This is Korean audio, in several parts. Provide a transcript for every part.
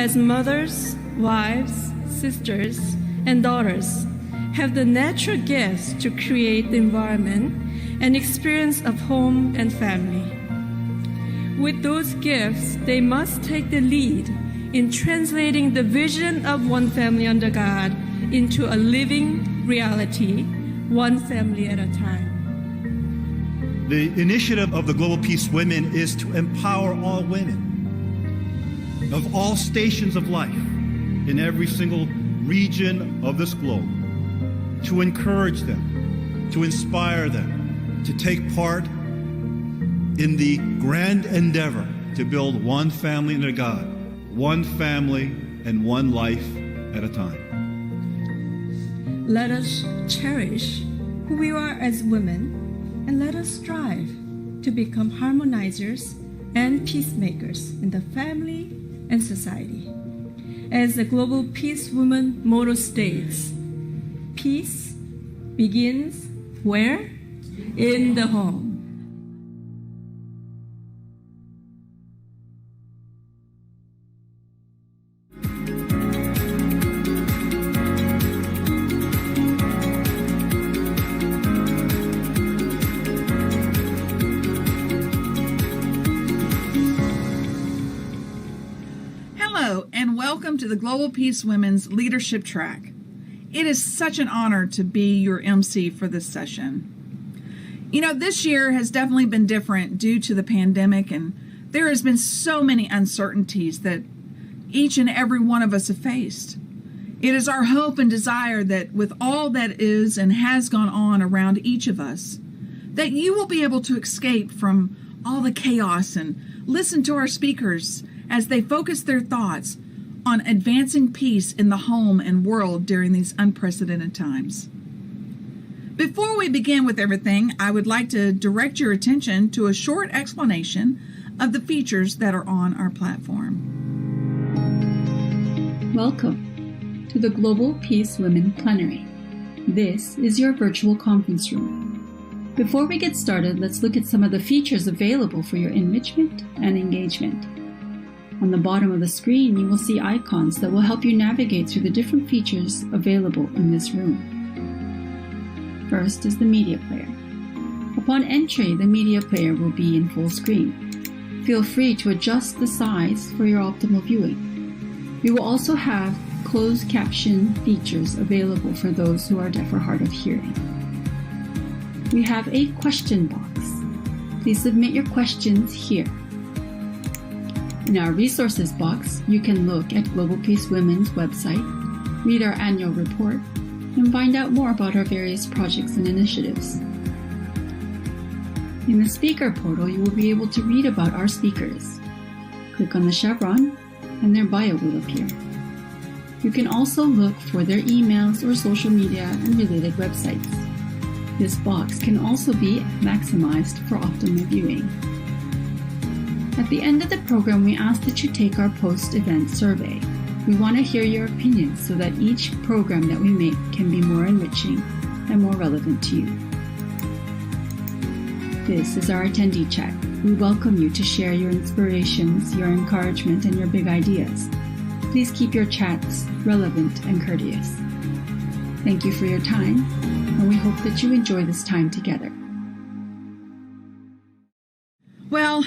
as mothers, wives, sisters, and daughters, have the natural gifts to create the environment and experience of home and family. With those gifts, they must take the lead in translating the vision of one family under God into a living reality, one family at a time. The initiative of the Global Peace Women is to empower all women of all stations of life in every single region of this globe, to encourage them, to inspire them, to take part in the grand endeavor to build one family under God, one family and one life at a time. Let us cherish who we are as women, and let us strive to become harmonizers and peacemakers in the family and society. As the Global Peace Women motto states, peace begins where? In the home. Welcome to the Global Peace Women's Leadership Track. It is such an honor to be your MC for this session. You know, this year has definitely been different due to the pandemic, and there has been so many uncertainties that each and every one of us have faced. It is our hope and desire that with all that is and has gone on around each of us, that you will be able to escape from all the chaos and listen to our speakers as they focus their thoughts on advancing peace in the home and world during these unprecedented times. Before we begin with everything, I would like to direct your attention to a short explanation of the features that are on our platform. Welcome to the Global Peace Women Plenary. This is your virtual conference room. Before we get started, let's look at some of the features available for your enrichment and engagement. On the bottom of the screen, you will see icons that will help you navigate through the different features available in this room. First is the media player. Upon entry, the media player will be in full screen. Feel free to adjust the size for your optimal viewing. We will also have closed caption features available for those who are deaf or hard of hearing. We have a question box. Please submit your questions here. In our resources box, you can look at Global Peace Women's website, read our annual report, and find out more about our various projects and initiatives. In the speaker portal, you will be able to read about our speakers. Click on the chevron, and their bio will appear. You can also look for their emails or social media and related websites. This box can also be maximized for optimal viewing. At the end of the program, we ask that you take our post-event survey. We want to hear your opinions so that each program that we make can be more enriching and more relevant to you. This is our attendee chat. We welcome you to share your inspirations, your encouragement, and your big ideas. Please keep your chats relevant and courteous. Thank you for your time, and we hope that you enjoy this time together. Well,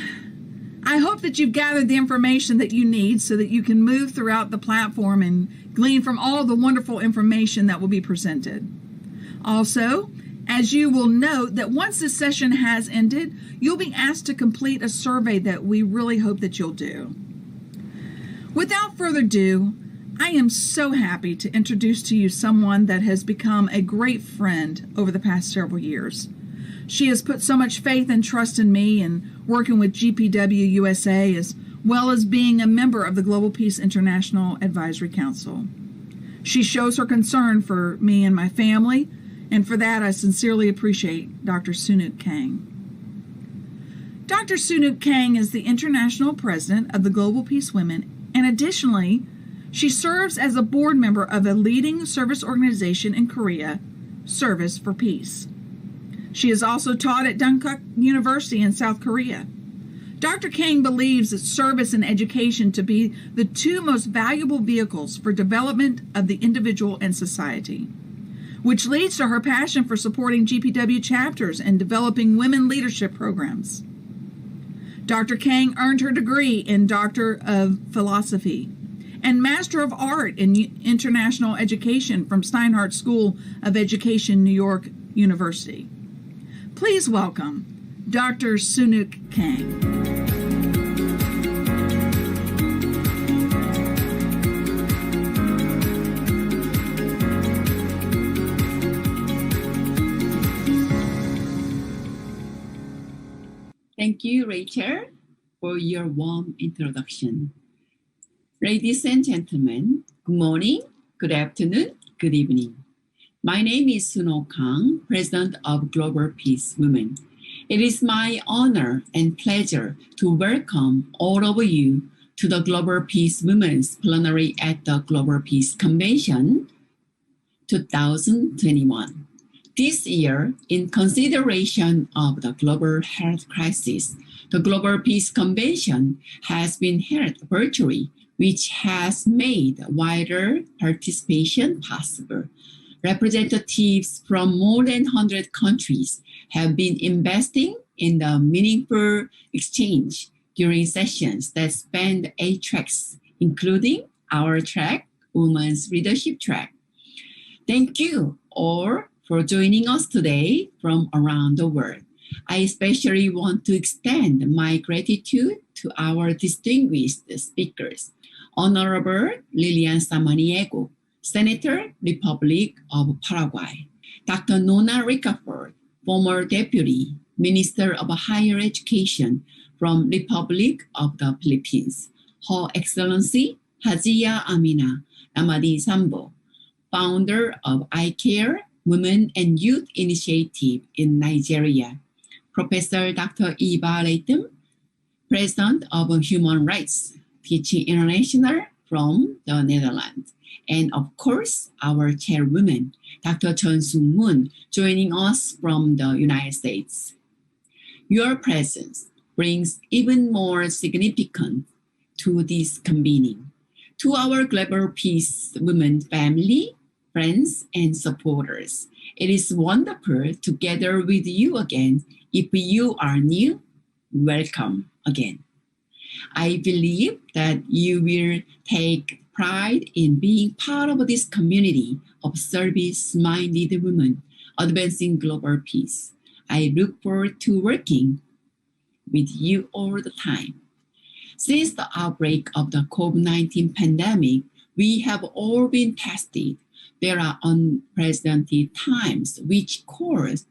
I hope that you've gathered the information that you need so that you can move throughout the platform and glean from all the wonderful information that will be presented. Also, as you will note that once this session has ended, you'll be asked to complete a survey that we really hope that you'll do. Without further ado, I am so happy to introduce to you someone that has become a great friend over the past several years. She has put so much faith and trust in me and working with GPW USA, as well as being a member of the Global Peace International Advisory Council. She shows her concern for me and my family, and for that I sincerely appreciate Dr. Sunuk Kang. Dr. Sunuk Kang is the International President of the Global Peace Women, and additionally, she serves as a board member of a leading service organization in Korea, Service for Peace. She has also taught at Dunkuk University in South Korea. Dr. Kang believes that service and education to be the two most valuable vehicles for development of the individual and society, which leads to her passion for supporting GPW chapters and developing women leadership programs. Dr. Kang earned her degree in Doctor of Philosophy and Master of Art in International Education from Steinhardt School of Education, New York University. Please welcome Dr. Sunuk Kang. Thank you, Rachel, for your warm introduction. Ladies and gentlemen, good morning, good afternoon, good evening. My name is Sunuk Kang, President of Global Peace Women. It is my honor and pleasure to welcome all of you to the Global Peace Women's Plenary at the Global Peace Convention 2021. This year, in consideration of the global health crisis, the Global Peace Convention has been held virtually, which has made wider participation possible. Representatives from more than 100 countries have been investing in the meaningful exchange during sessions that spanned 8 tracks, including our track, Women's Leadership track. Thank you all for joining us today from around the world. I especially want to extend my gratitude to our distinguished speakers, Honorable Lilian Samaniego, Senator, Republic of Paraguay, Dr. Nona Ricafort, former Deputy Minister of Higher Education from Republic of the Philippines, Her Excellency Hajia Amina Ramadi Sambo, founder of iCare Women and Youth Initiative in Nigeria, Professor Dr. Eva Leighton, President of Human Rights Teaching International from the Netherlands, and of course, our chairwoman, Dr. Chun Sung Moon, joining us from the United States. Your presence brings even more significance to this convening. To our Global Peace Women family, friends, and supporters, it is wonderful to gather with you again. If you are new, welcome again. I believe that you will take pride in being part of this community of service-minded women advancing global peace. I look forward to working with you all the time. Since the outbreak of the COVID-19 pandemic, we have all been tested. There are unprecedented times which calls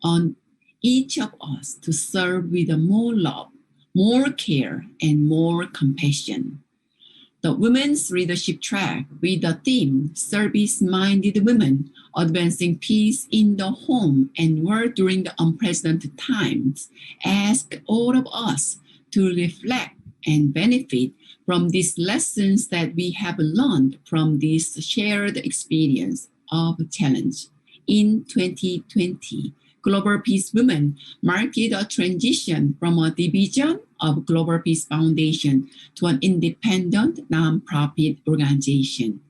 on each of us to serve with more love, more care, and more compassion. The Women's Leadership track with the theme Service-Minded Women Advancing Peace in the Home and World During the Unprecedented Times asks all of us to reflect and benefit from these lessons that we have learned from this shared experience of challenge. In 2020, Global Peace Women marked a transition from a division of Global Peace Foundation to an independent nonprofit organization.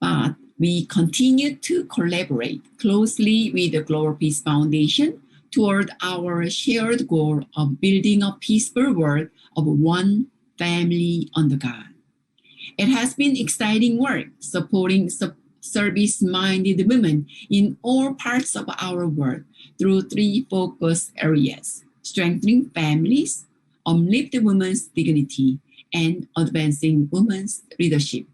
But we continue to collaborate closely with the Global Peace Foundation toward our shared goal of building a peaceful world of one family under God. It has been exciting work supporting service-minded women in all parts of our world through 3 focus areas: strengthening families, uplifting women's dignity, and advancing women's leadership.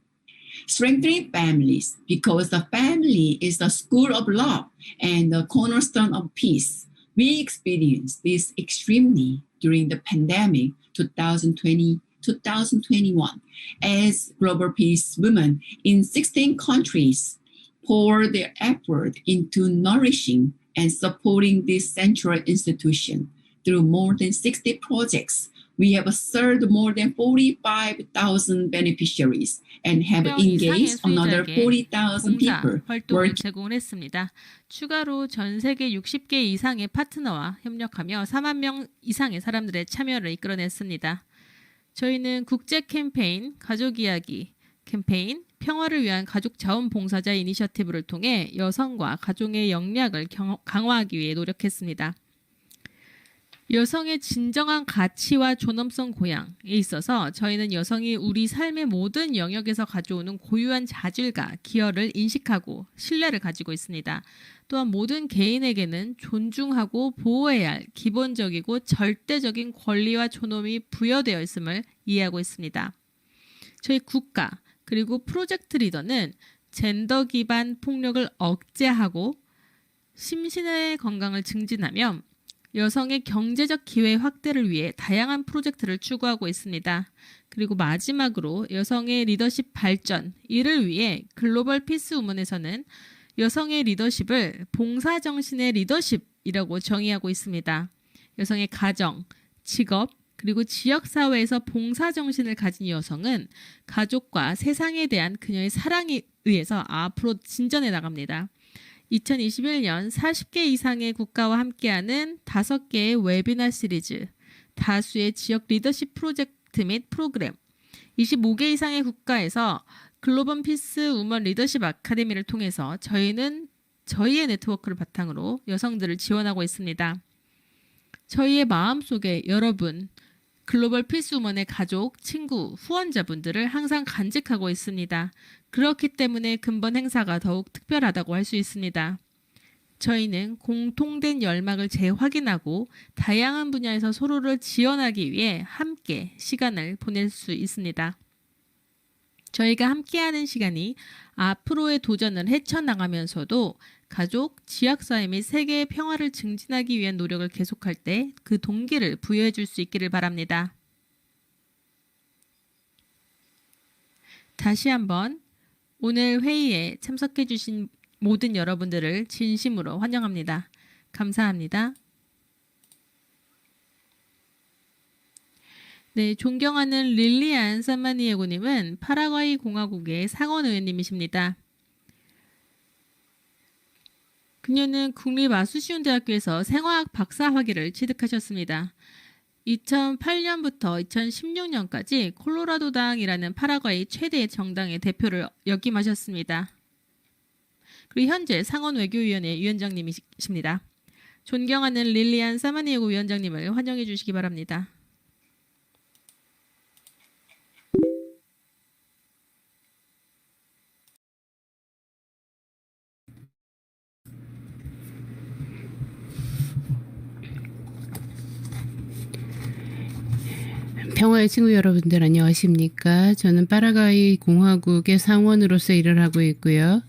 Strengthening families, because the family is the school of love and the cornerstone of peace. We experienced this extremely during the pandemic 2020-2021 as Global Peace Women in 16 countries poured their effort into nourishing and supporting this central institution through more than 60 projects We have served more than 45,000 beneficiaries and have 명 이상의 engaged another 수혜자에게 40,000 봉사 people 활동을 working 제공을 했습니다. 추가로 전 세계 60개 이상의 파트너와 협력하며 4만 명 이상의 사람들의 참여를 이끌어냈습니다. 저희는 국제 캠페인 가족 이야기 캠페인 평화를 위한 가족 자원봉사자 이니셔티브를 통해 여성과 가족의 역량을 강화하기 위해 노력했습니다. 여성의 진정한 가치와 존엄성 고양에 있어서 저희는 여성이 우리 삶의 모든 영역에서 가져오는 고유한 자질과 기여를 인식하고 신뢰를 가지고 있습니다. 또한 모든 개인에게는 존중하고 보호해야 할 기본적이고 절대적인 권리와 존엄이 부여되어 있음을 이해하고 있습니다. 저희 국가 그리고 프로젝트 리더는 젠더 기반 폭력을 억제하고 심신의 건강을 증진하며 여성의 경제적 기회 확대를 위해 다양한 프로젝트를 추구하고 있습니다. 그리고 마지막으로 여성의 리더십 발전, 이를 위해 글로벌 피스 우먼에서는 여성의 리더십을 봉사정신의 리더십이라고 정의하고 있습니다. 여성의 가정, 직업, 그리고 지역사회에서 봉사정신을 가진 여성은 가족과 세상에 대한 그녀의 사랑에 의해서 앞으로 진전해 나갑니다. 2021년 40개 이상의 국가와 함께하는 5개의 웨비나 시리즈, 다수의 지역 리더십 프로젝트 및 프로그램, 25개 이상의 국가에서 글로벌 피스 우먼 리더십 아카데미를 통해서 저희는 저희의 네트워크를 바탕으로 여성들을 지원하고 있습니다. 저희의 마음속에 여러분, 글로벌 피스 우먼의 가족, 친구, 후원자분들을 항상 간직하고 있습니다. 그렇기 때문에 근본 행사가 더욱 특별하다고 할 수 있습니다. 저희는 공통된 열망을 재확인하고 다양한 분야에서 서로를 지원하기 위해 함께 시간을 보낼 수 있습니다. 저희가 함께하는 시간이 앞으로의 도전을 헤쳐나가면서도 가족, 지역사회 및 세계의 평화를 증진하기 위한 노력을 계속할 때 그 동기를 부여해 줄 수 있기를 바랍니다. 다시 한번 오늘 회의에 참석해 주신 모든 여러분들을 진심으로 환영합니다. 감사합니다. 네, 존경하는 릴리안 사마니에고님은 파라과이 공화국의 상원 의원님이십니다. 그녀는 국립아수시온대학교에서 생화학 박사학위를 취득하셨습니다. 2008년부터 2016년까지 콜로라도당이라는 파라과이 최대의 정당의 대표를 역임하셨습니다. 그리고 현재 상원외교위원회 위원장님이십니다. 존경하는 릴리안 사마니에고 위원장님을 환영해 주시기 바랍니다. 평화의 친구 여러분들 안녕하십니까? 저는 파라과이 공화국의 상원으로서 일을 하고 있고요.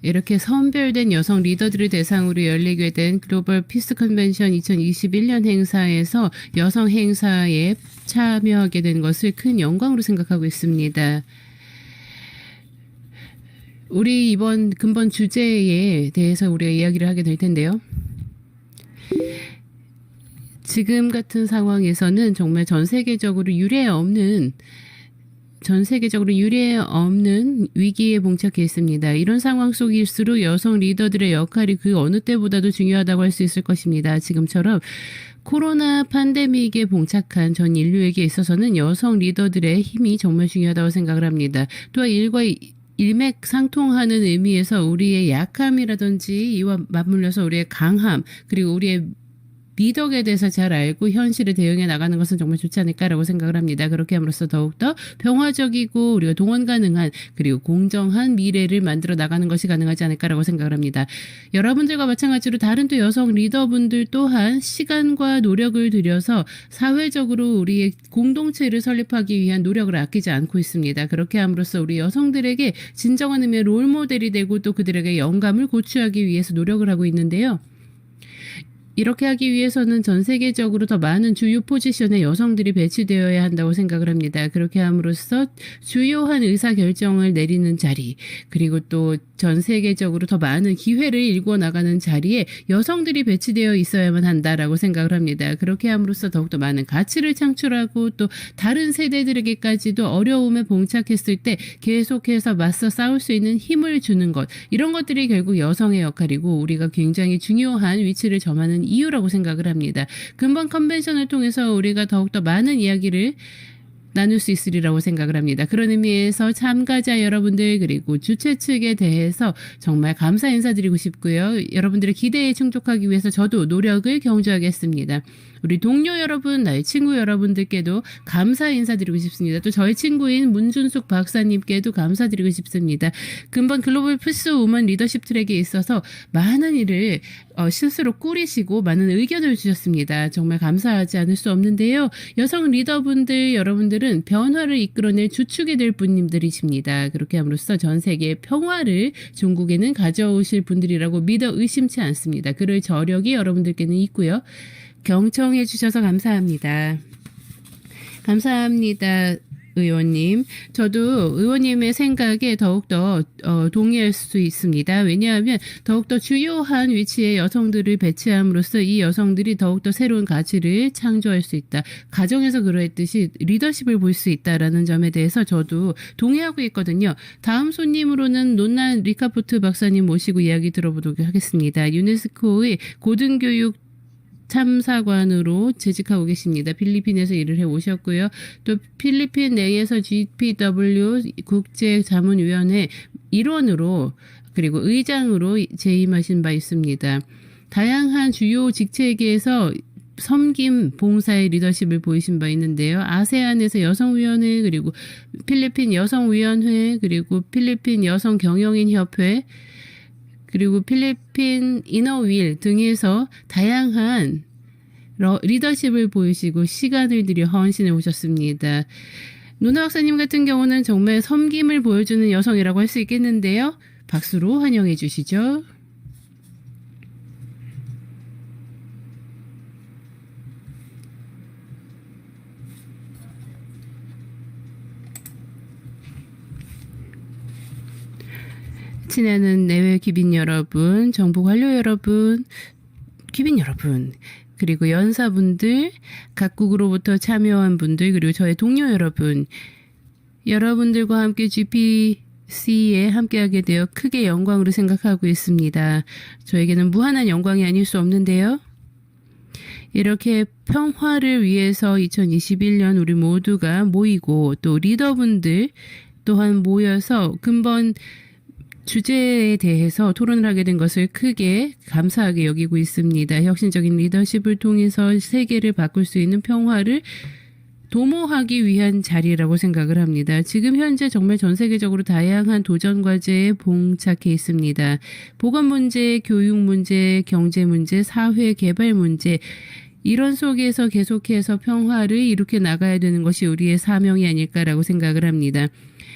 이렇게 선별된 여성 리더들을 대상으로 열리게 된 글로벌 피스 컨벤션 2021년 행사에서 여성 행사에 참여하게 된 것을 큰 영광으로 생각하고 있습니다. 우리 이번 근본 주제에 대해서 우리가 이야기를 하게 될 텐데요. 지금 같은 상황에서는 정말 전 세계적으로 유례 없는 위기에 봉착해 있습니다. 이런 상황 속일수록 여성 리더들의 역할이 그 어느 때보다도 중요하다고 할 수 있을 것입니다. 지금처럼 코로나 팬데믹에 봉착한 전 인류에게 있어서는 여성 리더들의 힘이 정말 중요하다고 생각을 합니다. 또한 일과 일맥상통하는 의미에서 우리의 약함이라든지 이와 맞물려서 우리의 강함 그리고 우리의 미덕에 대해서 잘 알고 현실에 대응해 나가는 것은 정말 좋지 않을까라고 생각을 합니다. 그렇게 함으로써 더욱더 평화적이고 우리가 동원 가능한 그리고 공정한 미래를 만들어 나가는 것이 가능하지 않을까라고 생각을 합니다. 여러분들과 마찬가지로 다른 또 여성 리더분들 또한 시간과 노력을 들여서 사회적으로 우리의 공동체를 설립하기 위한 노력을 아끼지 않고 있습니다. 그렇게 함으로써 우리 여성들에게 진정한 의미의 롤모델이 되고 또 그들에게 영감을 고취하기 위해서 노력을 하고 있는데요. 이렇게 하기 위해서는 전 세계적으로 더 많은 주요 포지션에 여성들이 배치되어야 한다고 생각을 합니다. 그렇게 함으로써 주요한 의사결정을 내리는 자리, 그리고 또 전 세계적으로 더 많은 기회를 일궈 나가는 자리에 여성들이 배치되어 있어야만 한다라고 생각을 합니다. 그렇게 함으로써 더욱더 많은 가치를 창출하고 또 다른 세대들에게까지도 어려움에 봉착했을 때 계속해서 맞서 싸울 수 있는 힘을 주는 것, 이런 것들이 결국 여성의 역할이고 우리가 굉장히 중요한 위치를 점하는 이유라고 생각을 합니다. 금번 컨벤션을 통해서 우리가 더욱더 많은 이야기를 나눌 수 있으리라고 생각을 합니다. 그런 의미에서 참가자 여러분들 그리고 주최 측에 대해서 정말 감사 인사드리고 싶고요. 여러분들의 기대에 충족하기 위해서 저도 노력을 경주하겠습니다. 우리 동료 여러분, 나의 친구 여러분들께도 감사 인사드리고 싶습니다. 또 저희 친구인 문준숙 박사님께도 감사드리고 싶습니다. 금번 글로벌 피스 우먼 리더십 트랙에 있어서 많은 일을 실수로 꾸리시고 많은 의견을 주셨습니다. 정말 감사하지 않을 수 없는데요. 여성 리더분들 여러분들은 변화를 이끌어낼 주축이 될 분님들이십니다. 그렇게 함으로써 전 세계의 평화를 종국에는 가져오실 분들이라고 믿어 의심치 않습니다. 그럴 저력이 여러분들께는 있고요. 경청해 주셔서 감사합니다. 감사합니다. 의원님. 저도 의원님의 생각에 더욱더 동의할 수 있습니다. 왜냐하면 더욱더 주요한 위치에 여성들을 배치함으로써 이 여성들이 더욱더 새로운 가치를 창조할 수 있다. 가정에서 그러했듯이 리더십을 볼 수 있다라는 점에 대해서 저도 동의하고 있거든요. 다음 손님으로는 논나 리카포트 박사님 모시고 이야기 들어보도록 하겠습니다. 유네스코의 고등교육 참사관으로 재직하고 계십니다. 필리핀에서 일을 해 오셨고요. 또 필리핀 내에서 GPW 국제자문위원회 일원으로 그리고 의장으로 재임하신 바 있습니다. 다양한 주요 직책에서 섬김 봉사의 리더십을 보이신 바 있는데요. 아세안에서 여성위원회 그리고 필리핀 여성위원회 그리고 필리핀 여성경영인협회 그리고 필리핀 이너윌 등에서 다양한 리더십을 보이시고 시간을 들여 헌신해 오셨습니다. 노나 박사님 같은 경우는 정말 섬김을 보여주는 여성이라고 할 수 있겠는데요. 박수로 환영해 주시죠. 친애하는 내외 귀빈 여러분, 정부 관료 여러분, 귀빈 여러분, 그리고 연사분들, 각국으로부터 참여한 분들, 그리고 저의 동료 여러분, 여러분들과 함께 GPC에 함께하게 되어 크게 영광으로 생각하고 있습니다. 저에게는 무한한 영광이 아닐 수 없는데요. 이렇게 평화를 위해서 2021년 우리 모두가 모이고 또 리더분들 또한 모여서 근본 주제에 대해서 토론을 하게 된 것을 크게 감사하게 여기고 있습니다. 혁신적인 리더십을 통해서 세계를 바꿀 수 있는 평화를 도모하기 위한 자리라고 생각을 합니다. 지금 현재 정말 전 세계적으로 다양한 도전 과제에 봉착해 있습니다. 보건 문제, 교육 문제, 경제 문제, 사회 개발 문제, 이런 속에서 계속해서 평화를 이룩해 나가야 되는 것이 우리의 사명이 아닐까라고 생각을 합니다.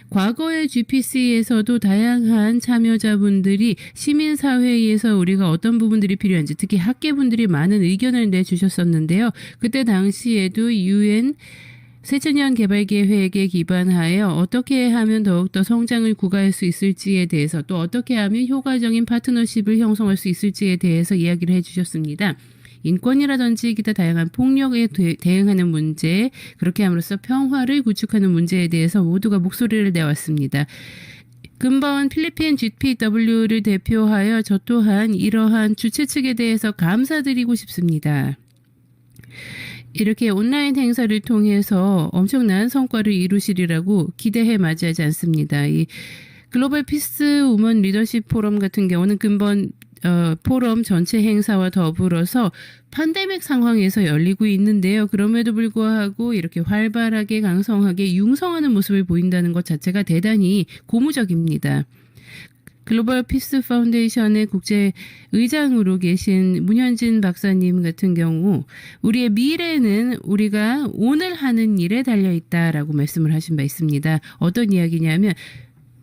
과거의 GPC에서도 다양한 참여자분들이 시민사회에서 우리가 어떤 부분들이 필요한지 특히 학계분들이 많은 의견을 내주셨었는데요. 그때 당시에도 UN 새천년 개발계획에 기반하여 어떻게 하면 더욱더 성장을 구가할 수 있을지에 대해서 또 어떻게 하면 효과적인 파트너십을 형성할 수 있을지에 대해서 이야기를 해주셨습니다. 인권이라든지 기타 다양한 폭력에 대응하는 문제, 그렇게 함으로써 평화를 구축하는 문제에 대해서 모두가 목소리를 내왔습니다. 근본 필리핀 GPW를 대표하여 저 또한 이러한 주최 측에 대해서 감사드리고 싶습니다. 이렇게 온라인 행사를 통해서 엄청난 성과를 이루시리라고 기대해 맞이하지 않습니다. 이 글로벌 피스 우먼 리더십 포럼 같은 경우는 근본 포럼 전체 행사와 더불어서 팬데믹 상황에서 열리고 있는데요. 그럼에도 불구하고 이렇게 활발하게 강성하게 융성하는 모습을 보인다는 것 자체가 대단히 고무적입니다. 글로벌 피스 파운데이션의 국제 의장으로 계신 문현진 박사님 같은 경우 우리의 미래는 우리가 오늘 하는 일에 달려있다라고 말씀을 하신 바 있습니다. 어떤 이야기냐면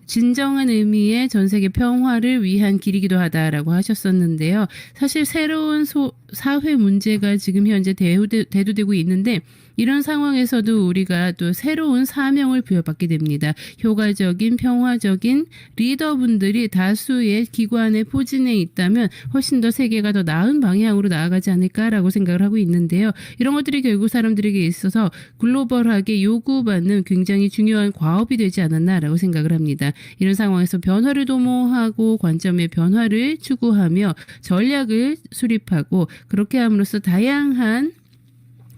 진정한 의미의 전 세계 평화를 위한 길이기도 하다라고 하셨었는데요. 사실 새로운 사회 문제가 지금 현재 대두되고 있는데 이런 상황에서도 우리가 또 새로운 사명을 부여받게 됩니다. 효과적인 평화적인 리더분들이 다수의 기관의 포진에 있다면 훨씬 더 세계가 더 나은 방향으로 나아가지 않을까라고 생각을 하고 있는데요. 이런 것들이 결국 사람들에게 있어서 글로벌하게 요구받는 굉장히 중요한 과업이 되지 않았나라고 생각을 합니다. 이런 상황에서 변화를 도모하고 관점의 변화를 추구하며 전략을 수립하고 그렇게 함으로써 다양한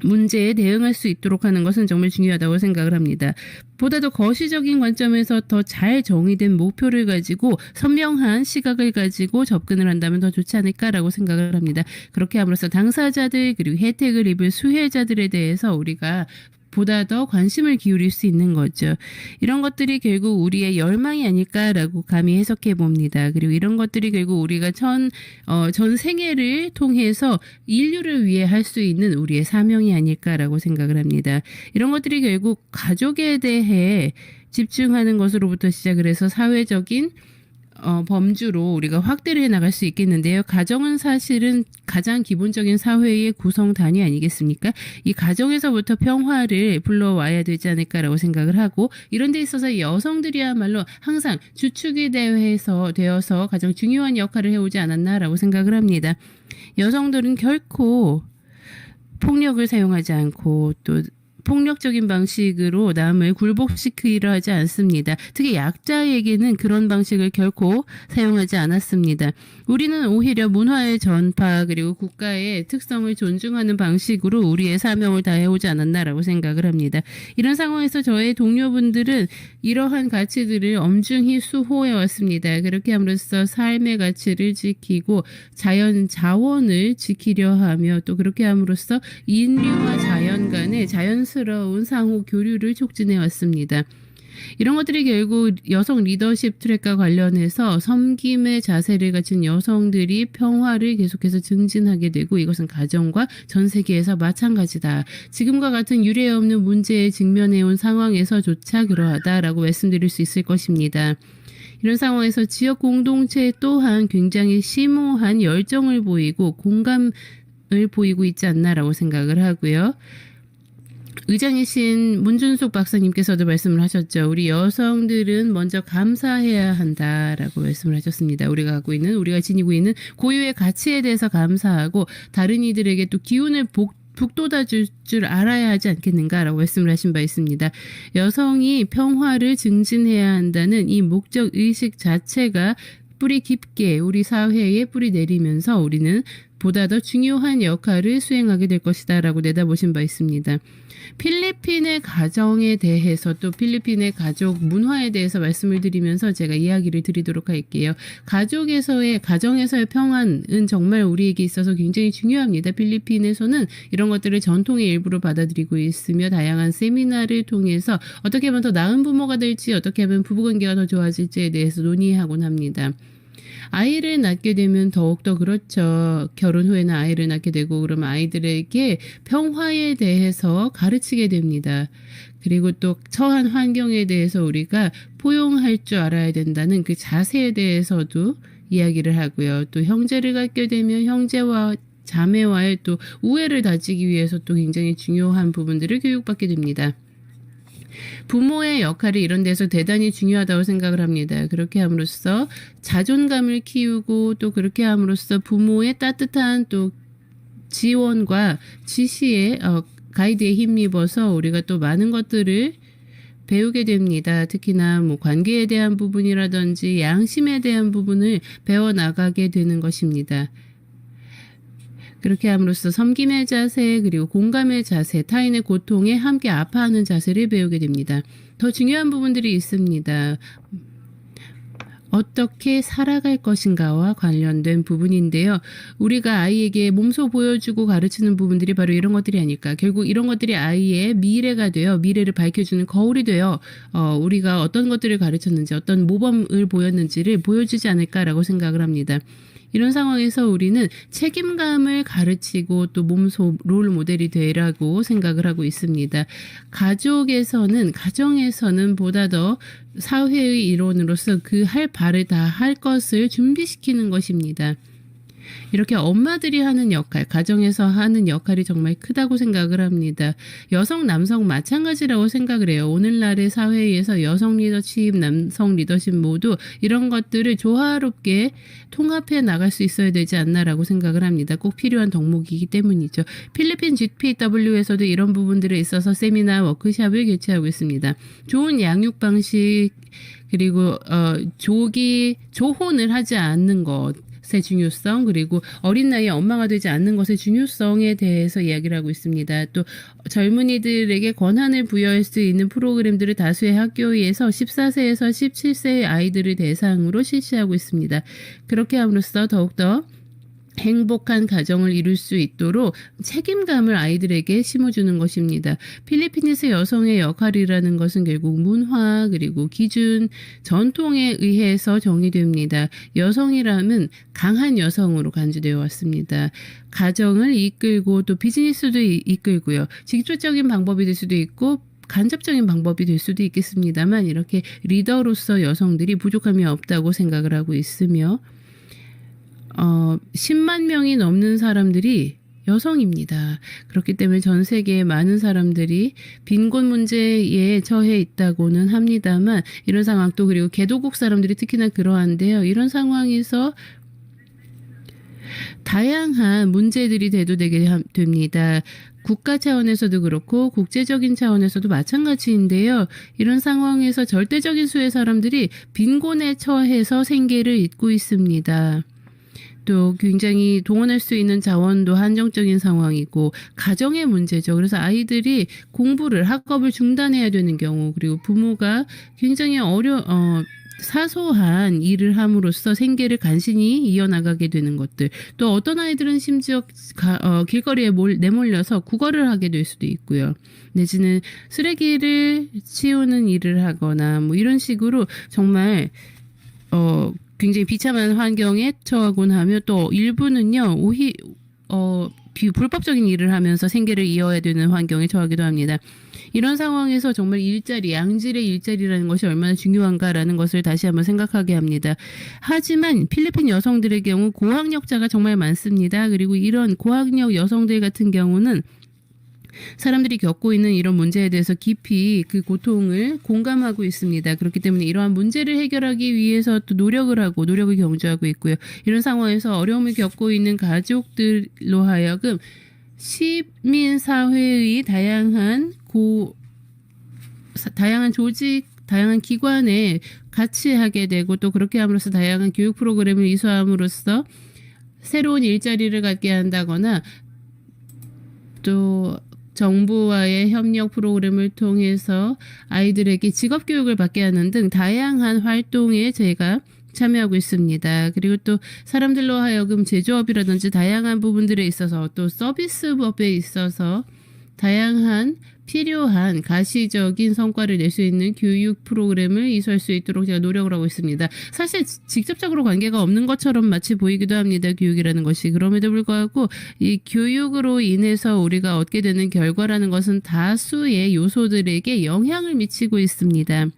문제에 대응할 수 있도록 하는 것은 정말 중요하다고 생각을 합니다. 보다 더 거시적인 관점에서 더 잘 정의된 목표를 가지고 선명한 시각을 가지고 접근을 한다면 더 좋지 않을까라고 생각을 합니다. 그렇게 함으로써 당사자들 그리고 혜택을 입을 수혜자들에 대해서 우리가 보다 더 관심을 기울일 수 있는 거죠. 이런 것들이 결국 우리의 열망이 아닐까라고 감히 해석해 봅니다. 그리고 이런 것들이 결국 우리가 전 생애를 통해서 인류를 위해 할 수 있는 우리의 사명이 아닐까라고 생각을 합니다. 이런 것들이 결국 가족에 대해 집중하는 것으로부터 시작을 해서 사회적인 범주로 우리가 확대를 해나갈 수 있겠는데요. 가정은 사실은 가장 기본적인 사회의 구성단위 아니겠습니까? 이 가정에서부터 평화를 불러와야 되지 않을까라고 생각을 하고 이런 데 있어서 여성들이야말로 항상 주축이 되어서 가장 중요한 역할을 해오지 않았나라고 생각을 합니다. 여성들은 결코 폭력을 사용하지 않고 또 폭력적인 방식으로 남을 굴복시키려 하지 않습니다. 특히 약자에게는 그런 방식을 결코 사용하지 않았습니다. 우리는 오히려 문화의 전파 그리고 국가의 특성을 존중하는 방식으로 우리의 사명을 다해오지 않았나라고 생각을 합니다. 이런 상황에서 저의 동료분들은 이러한 가치들을 엄중히 수호해 왔습니다. 그렇게 함으로써 삶의 가치를 지키고 자원을 지키려 하며 또 그렇게 함으로써 인류와 자연 간의 자연스러운 상호 교류를 촉진해 왔습니다. 이런 것들이 결국 여성 리더십 트랙과 관련해서 섬김의 자세를 갖춘 여성들이 평화를 계속해서 증진하게 되고 이것은 가정과 전 세계에서 마찬가지다. 지금과 같은 유례 없는 문제에 직면해온 상황에서조차 그러하다라고 말씀드릴 수 있을 것입니다. 이런 상황에서 지역 공동체 또한 굉장히 심오한 열정을 보이고 공감을 보이고 있지 않나라고 생각을 하고요. 의장이신 문준숙 박사님께서도 말씀을 하셨죠. 우리 여성들은 먼저 감사해야 한다라고 말씀을 하셨습니다. 우리가 지니고 있는 고유의 가치에 대해서 감사하고 다른 이들에게 또 기운을 북돋아 줄 알아야 하지 않겠는가라고 말씀을 하신 바 있습니다. 여성이 평화를 증진해야 한다는 이 목적 의식 자체가 뿌리 깊게 우리 사회에 뿌리 내리면서 우리는 보다 더 중요한 역할을 수행하게 될 것이다 라고 내다보신 바 있습니다. 필리핀의 가정에 대해서 또 필리핀의 가족 문화에 대해서 말씀을 드리면서 제가 이야기를 드리도록 할게요. 가정에서의 평안은 정말 우리에게 있어서 굉장히 중요합니다. 필리핀에서는 이런 것들을 전통의 일부로 받아들이고 있으며 다양한 세미나를 통해서 어떻게 하면 더 나은 부모가 될지 어떻게 하면 부부관계가 더 좋아질지에 대해서 논의하곤 합니다. 아이를 낳게 되면 더욱더 그렇죠. 결혼 후에는 아이를 낳게 되고 그러면 아이들에게 평화에 대해서 가르치게 됩니다. 그리고 또 처한 환경에 대해서 우리가 포용할 줄 알아야 된다는 그 자세에 대해서도 이야기를 하고요. 또 형제를 갖게 되면 형제와 자매와의 또 우애를 다지기 위해서 또 굉장히 중요한 부분들을 교육받게 됩니다. 부모의 역할이 이런 데서 대단히 중요하다고 생각을 합니다. 그렇게 함으로써 자존감을 키우고 또 그렇게 함으로써 부모의 따뜻한 또 지원과 지시에 가이드에 힘입어서 우리가 또 많은 것들을 배우게 됩니다. 특히나 관계에 대한 부분이라든지 양심에 대한 부분을 배워나가게 되는 것입니다. 그렇게 함으로써 섬김의 자세 그리고 공감의 자세, 타인의 고통에 함께 아파하는 자세를 배우게 됩니다. 더 중요한 부분들이 있습니다. 어떻게 살아갈 것인가와 관련된 부분인데요. 우리가 아이에게 몸소 보여주고 가르치는 부분들이 바로 이런 것들이 아닐까. 결국 이런 것들이 아이의 미래가 되어 미래를 밝혀주는 거울이 되어 우리가 어떤 것들을 가르쳤는지 어떤 모범을 보였는지를 보여주지 않을까라고 생각을 합니다. 이런 상황에서 우리는 책임감을 가르치고 또 몸소 롤 모델이 되라고 생각을 하고 있습니다. 가정에서는 보다 더 사회의 일원으로서 그 할 바를 다 할 것을 준비시키는 것입니다. 이렇게 엄마들이 하는 역할, 가정에서 하는 역할이 정말 크다고 생각을 합니다. 여성, 남성 마찬가지라고 생각을 해요. 오늘날의 사회에서 여성 리더십, 남성 리더십 모두 이런 것들을 조화롭게 통합해 나갈 수 있어야 되지 않나라고 생각을 합니다. 꼭 필요한 덕목이기 때문이죠. 필리핀 GPW에서도 이런 부분들에 있어서 세미나 워크숍을 개최하고 있습니다. 좋은 양육 방식, 그리고 조혼을 하지 않는 것의 중요성, 그리고 어린 나이에 엄마가 되지 않는 것의 중요성에 대해서 이야기를 하고 있습니다. 또 젊은이들에게 권한을 부여할 수 있는 프로그램들을 다수의 학교에서 14세에서 17세의 아이들을 대상으로 실시하고 있습니다. 그렇게 함으로써 더욱더 행복한 가정을 이룰 수 있도록 책임감을 아이들에게 심어주는 것입니다. 필리핀에서 여성의 역할이라는 것은 결국 문화, 그리고 기준, 전통에 의해서 정의됩니다. 여성이라면 강한 여성으로 간주되어 왔습니다. 가정을 이끌고 또 비즈니스도 이끌고요. 직접적인 방법이 될 수도 있고 간접적인 방법이 될 수도 있겠습니다만, 이렇게 리더로서 여성들이 부족함이 없다고 생각을 하고 있으며 10만 명이 넘는 사람들이 여성입니다. 그렇기 때문에 전 세계의 많은 사람들이 빈곤 문제에 처해 있다고는 합니다만, 이런 상황, 또 그리고 개도국 사람들이 특히나 그러한데요. 이런 상황에서 다양한 문제들이 대두되게 됩니다. 국가 차원에서도 그렇고 국제적인 차원에서도 마찬가지인데요. 이런 상황에서 절대적인 수의 사람들이 빈곤에 처해서 생계를 잇고 있습니다. 또 굉장히 동원할 수 있는 자원도 한정적인 상황이고 가정의 문제죠. 그래서 아이들이 공부를, 학업을 중단해야 되는 경우, 그리고 부모가 굉장히 사소한 일을 함으로써 생계를 간신히 이어나가게 되는 것들, 또 어떤 아이들은 심지어 길거리에 내몰려서 구걸을 하게 될 수도 있고요. 내지는 쓰레기를 치우는 일을 하거나 뭐 이런 식으로 정말 굉장히 비참한 환경에 처하곤 하며, 또 일부는요 불법적인 일을 하면서 생계를 이어야 되는 환경에 처하기도 합니다. 이런 상황에서 정말 일자리, 양질의 일자리라는 것이 얼마나 중요한가라는 것을 다시 한번 생각하게 합니다. 하지만 필리핀 여성들의 경우 고학력자가 정말 많습니다. 그리고 이런 고학력 여성들 같은 경우는 사람들이 겪고 있는 이런 문제에 대해서 깊이 그 고통을 공감하고 있습니다. 그렇기 때문에 이러한 문제를 해결하기 위해서 또 노력을 경주하고 있고요. 이런 상황에서 어려움을 겪고 있는 가족들로 하여금 시민사회의 다양한 조직, 다양한 기관에 같이 하게 되고, 또 그렇게 함으로써 다양한 교육 프로그램을 이수함으로써 새로운 일자리를 갖게 한다거나, 또 정부와의 협력 프로그램을 통해서 아이들에게 직업 교육을 받게 하는 등 다양한 활동에 제가 참여하고 있습니다. 그리고 또 사람들로 하여금 제조업이라든지 다양한 부분들에 있어서, 또 서비스업에 있어서 다양한 필요한 가시적인 성과를 낼 수 있는 교육 프로그램을 이수할 수 있도록 제가 노력을 하고 있습니다. 사실 직접적으로 관계가 없는 것처럼 마치 보이기도 합니다. 교육이라는 것이. 그럼에도 불구하고 이 교육으로 인해서 우리가 얻게 되는 결과라는 것은 다수의 요소들에게 영향을 미치고 있습니다.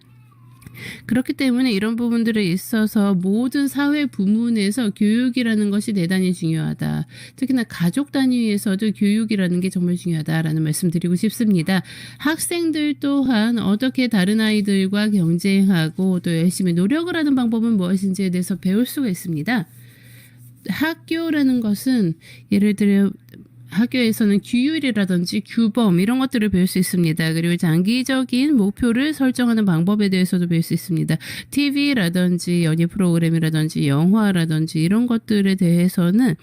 그렇기 때문에 이런 부분들에 있어서 모든 사회 부문에서 교육이라는 것이 대단히 중요하다. 특히나 가족 단위에서도 교육이라는 게 정말 중요하다라는 말씀 드리고 싶습니다. 학생들 또한 어떻게 다른 아이들과 경쟁하고 또 열심히 노력을 하는 방법은 무엇인지에 대해서 배울 수가 있습니다. 학교라는 것은 예를 들어 학교에서는 규율이라든지 규범 이런 것들을 배울 수 있습니다. 그리고 장기적인 목표를 설정하는 방법에 대해서도 배울 수 있습니다. TV라든지 연예 프로그램이라든지 영화라든지 이런 것들에 대해서는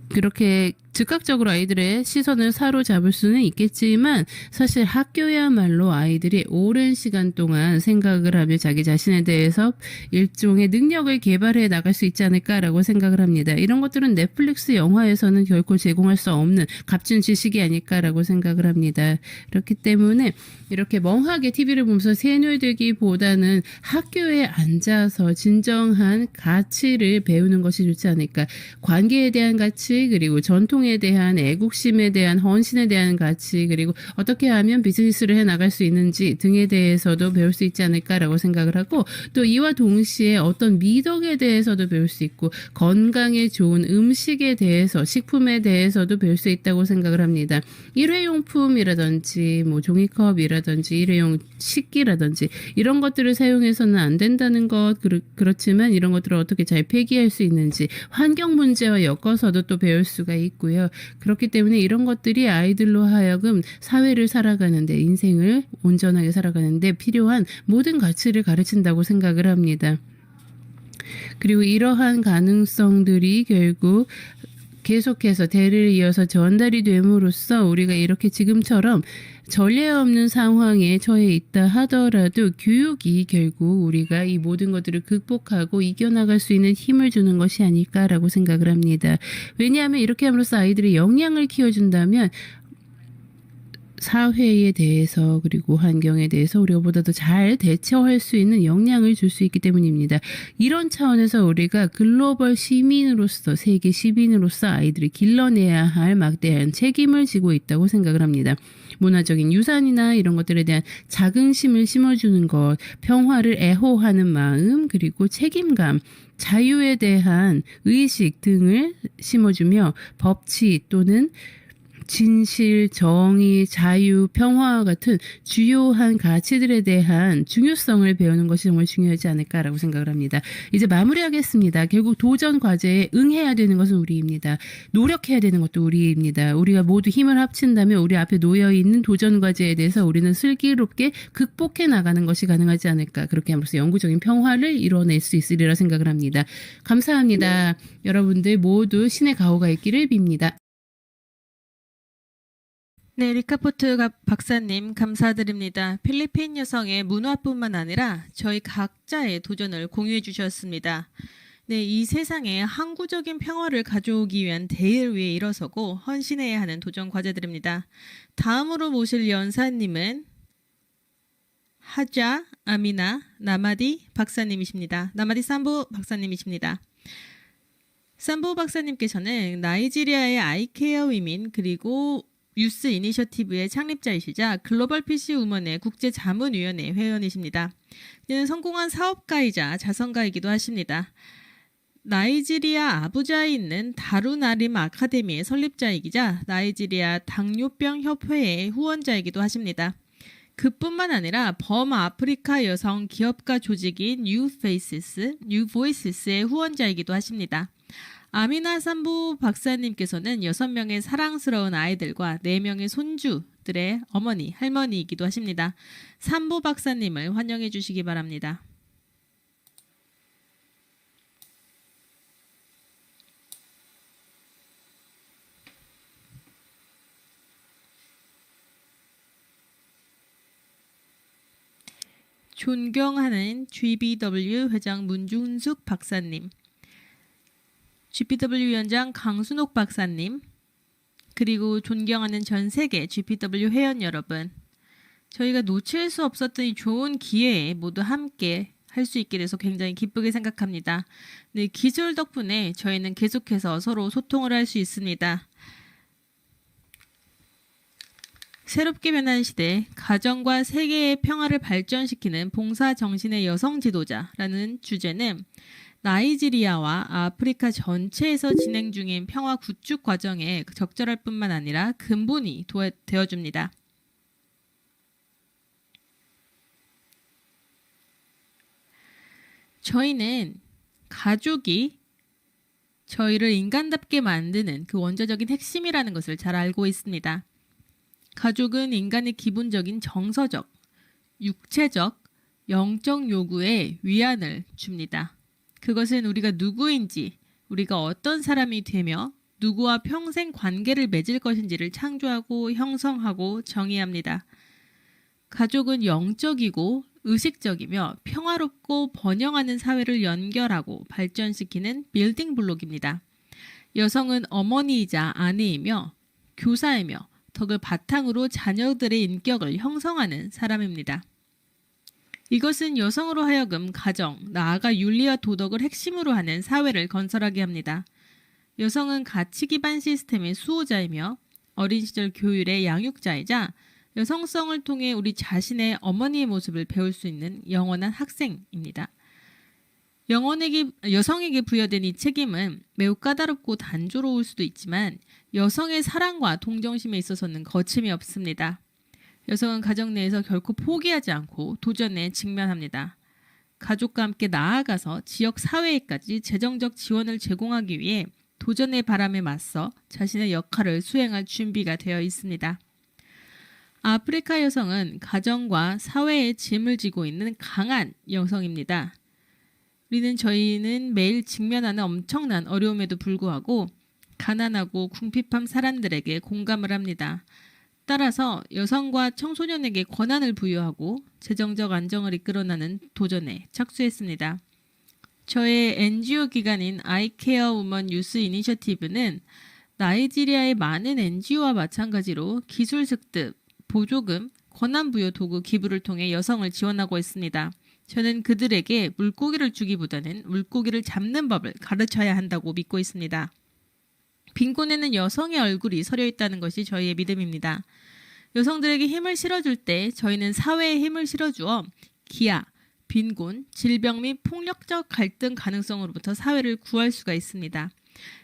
그렇게 즉각적으로 아이들의 시선을 사로잡을 수는 있겠지만, 사실 학교야말로 아이들이 오랜 시간 동안 생각을 하며 자기 자신에 대해서 일종의 능력을 개발해 나갈 수 있지 않을까라고 생각을 합니다. 이런 것들은 넷플릭스 영화에서는 결코 제공할 수 없는 값진 지식이 아닐까라고 생각을 합니다. 그렇기 때문에 이렇게 멍하게 TV를 보면서 세뇌되기보다는 학교에 앉아서 진정한 가치를 배우는 것이 좋지 않을까. 관계에 대한 가치, 그리고 전통에 행동에 대한 애국심에 대한 헌신에 대한 가치 그리고 어떻게 하면 비즈니스를 해나갈 수 있는지 등에 대해서도 배울 수 있지 않을까라고 생각을 하고 또 이와 동시에 어떤 미덕에 대해서도 배울 수 있고 건강에 좋은 음식에 대해서 식품에 대해서도 배울 수 있다고 생각을 합니다. 일회용품이라든지 뭐 종이컵이라든지 일회용 식기라든지 이런 것들을 사용해서는 안 된다는 것 그렇지만 이런 것들을 어떻게 잘 폐기할 수 있는지 환경 문제와 엮어서도 또 배울 수가 있고요. 그렇기 때문에 이런 것들이 아이들로 하여금 사회를 살아가는데 인생을 온전하게 살아가는데 필요한 모든 가치를 가르친다고 생각을 합니다. 그리고 이러한 가능성들이 결국 계속해서 대를 이어서 전달이 됨으로써 우리가 이렇게 지금처럼 전례 없는 상황에 처해 있다 하더라도 교육이 결국 우리가 이 모든 것들을 극복하고 이겨나갈 수 있는 힘을 주는 것이 아닐까라고 생각을 합니다. 왜냐하면 이렇게 함으로써 아이들의 역량을 키워준다면 사회에 대해서 그리고 환경에 대해서 우리가 보다 더 잘 대처할 수 있는 역량을 줄 수 있기 때문입니다. 이런 차원에서 우리가 글로벌 시민으로서 세계 시민으로서 아이들을 길러내야 할 막대한 책임을 지고 있다고 생각을 합니다. 문화적인 유산이나 이런 것들에 대한 자긍심을 심어주는 것, 평화를 애호하는 마음, 그리고 책임감, 자유에 대한 의식 등을 심어주며 법치 또는 진실, 정의, 자유, 평화와 같은 주요한 가치들에 대한 중요성을 배우는 것이 정말 중요하지 않을까라고 생각을 합니다. 이제 마무리하겠습니다. 결국 도전 과제에 응해야 되는 것은 우리입니다. 노력해야 되는 것도 우리입니다. 우리가 모두 힘을 합친다면 우리 앞에 놓여있는 도전 과제에 대해서 우리는 슬기롭게 극복해 나가는 것이 가능하지 않을까. 그렇게 함으로써 영구적인 평화를 이뤄낼 수 있으리라 생각을 합니다. 감사합니다. 여러분들 모두 신의 가호가 있기를 빕니다. 네, 리카포트 박사님 감사드립니다. 필리핀 여성의 문화뿐만 아니라 저희 각자의 도전을 공유해 주셨습니다. 네, 이 세상에 항구적인 평화를 가져오기 위한 대의를 위해 일어서고 헌신해야 하는 도전 과제들입니다. 다음으로 모실 연사님은 하자 아미나 나마디 박사님이십니다. 나마디 삼보 박사님이십니다. 삼보 박사님께서는 나이지리아의 아이케어 위민 그리고 유스 이니셔티브의 창립자이시자 글로벌 PC 우먼의 국제자문위원회 회원이십니다. 그는 성공한 사업가이자 자선가이기도 하십니다. 나이지리아 아부자에 있는 다루나림 아카데미의 설립자이기자 나이지리아 당뇨병 협회의 후원자이기도 하십니다. 그뿐만 아니라 범아프리카 여성 기업가 조직인 New Voices의 후원자이기도 하십니다. 아미나 삼보 박사님께서는 6명의 사랑스러운 아이들과 4명의 손주들의 어머니, 할머니이기도 하십니다. 삼보 박사님을 환영해 주시기 바랍니다. 존경하는 GBW 회장 문준숙 박사님, GPW 위원장 강순옥 박사님, 그리고 존경하는 전 세계 GPW 회원 여러분, 저희가 놓칠 수 없었던 이 좋은 기회에 모두 함께 할 수 있게 돼서 굉장히 기쁘게 생각합니다. 네, 기술 덕분에 저희는 계속해서 서로 소통을 할 수 있습니다. 새롭게 변한 시대, 가정과 세계의 평화를 발전시키는 봉사 정신의 여성 지도자라는 주제는 나이지리아와 아프리카 전체에서 진행 중인 평화 구축 과정에 적절할 뿐만 아니라 근본이 되어줍니다. 저희는 가족이 저희를 인간답게 만드는 그 원조적인 핵심이라는 것을 잘 알고 있습니다. 가족은 인간의 기본적인 정서적, 육체적, 영적 요구에 위안을 줍니다. 그것은 우리가 누구인지, 우리가 어떤 사람이 되며 누구와 평생 관계를 맺을 것인지를 창조하고 형성하고 정의합니다. 가족은 영적이고 의식적이며 평화롭고 번영하는 사회를 연결하고 발전시키는 빌딩 블록입니다. 여성은 어머니이자 아내이며 교사이며 덕을 바탕으로 자녀들의 인격을 형성하는 사람입니다. 이것은 여성으로 하여금 가정, 나아가 윤리와 도덕을 핵심으로 하는 사회를 건설하게 합니다. 여성은 가치 기반 시스템의 수호자이며 어린 시절 교율의 양육자이자 여성성을 통해 우리 자신의 어머니의 모습을 배울 수 있는 영원한 학생입니다. 여성에게 부여된 이 책임은 매우 까다롭고 단조로울 수도 있지만 여성의 사랑과 동정심에 있어서는 거침이 없습니다. 여성은 가정 내에서 결코 포기하지 않고 도전에 직면합니다. 가족과 함께 나아가서 지역 사회에까지 재정적 지원을 제공하기 위해 도전의 바람에 맞서 자신의 역할을 수행할 준비가 되어 있습니다. 아프리카 여성은 가정과 사회의 짐을 지고 있는 강한 여성입니다. 저희는 매일 직면하는 엄청난 어려움에도 불구하고 가난하고 궁핍한 사람들에게 공감을 합니다. 따라서 여성과 청소년에게 권한을 부여하고 재정적 안정을 이끌어나는 도전에 착수했습니다. 저의 NGO 기관인 I Care Women Youth Initiative는 나이지리아의 많은 NGO와 마찬가지로 기술 습득, 보조금, 권한 부여 도구 기부를 통해 여성을 지원하고 있습니다. 저는 그들에게 물고기를 주기보다는 물고기를 잡는 법을 가르쳐야 한다고 믿고 있습니다. 빈곤에는 여성의 얼굴이 서려 있다는 것이 저희의 믿음입니다. 여성들에게 힘을 실어줄 때 저희는 사회에 힘을 실어주어 기아, 빈곤, 질병 및 폭력적 갈등 가능성으로부터 사회를 구할 수가 있습니다.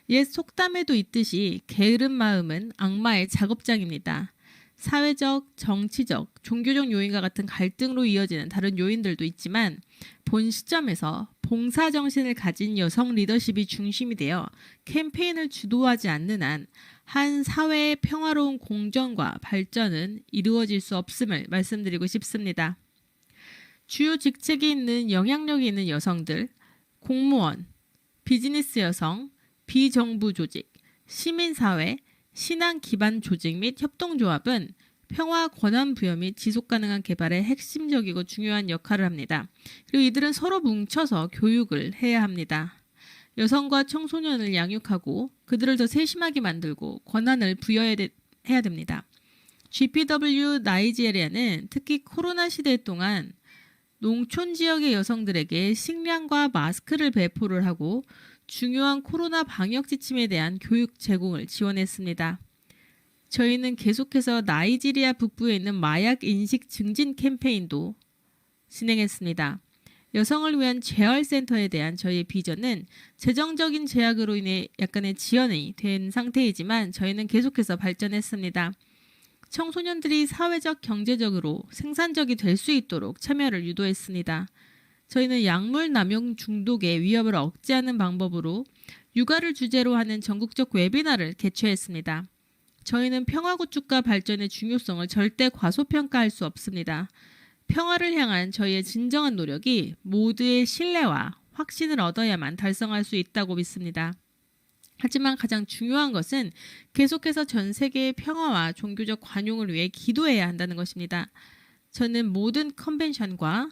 옛 속담에도 있듯이 게으른 마음은 악마의 작업장입니다. 사회적, 정치적, 종교적 요인과 같은 갈등으로 이어지는 다른 요인들도 있지만 본 시점에서 봉사정신을 가진 여성 리더십이 중심이 되어 캠페인을 주도하지 않는 한 한 사회의 평화로운 공정과 발전은 이루어질 수 없음을 말씀드리고 싶습니다. 주요 직책이 있는 영향력이 있는 여성들, 공무원, 비즈니스 여성, 비정부 조직, 시민사회, 신앙 기반 조직 및 협동조합은 평화 권한 부여 및 지속 가능한 개발에 핵심적이고 중요한 역할을 합니다. 그리고 이들은 서로 뭉쳐서 교육을 해야 합니다. 여성과 청소년을 양육하고 그들을 더 세심하게 만들고 권한을 부여해야 됩니다. GPW 나이지리아는 특히 코로나 시대 동안 농촌 지역의 여성들에게 식량과 마스크를 배포를 하고 중요한 코로나 방역 지침에 대한 교육 제공을 지원했습니다. 저희는 계속해서 나이지리아 북부에 있는 마약 인식 증진 캠페인도 진행했습니다. 여성을 위한 재활센터에 대한 저희의 비전은 재정적인 제약으로 인해 약간의 지연이 된 상태이지만 저희는 계속해서 발전했습니다. 청소년들이 사회적, 경제적으로 생산적이 될 수 있도록 참여를 유도했습니다. 저희는 약물 남용 중독의 위협을 억제하는 방법으로 육아를 주제로 하는 전국적 웨비나를 개최했습니다. 저희는 평화 구축과 발전의 중요성을 절대 과소평가할 수 없습니다. 평화를 향한 저희의 진정한 노력이 모두의 신뢰와 확신을 얻어야만 달성할 수 있다고 믿습니다. 하지만 가장 중요한 것은 계속해서 전 세계의 평화와 종교적 관용을 위해 기도해야 한다는 것입니다. 저는 모든 컨벤션과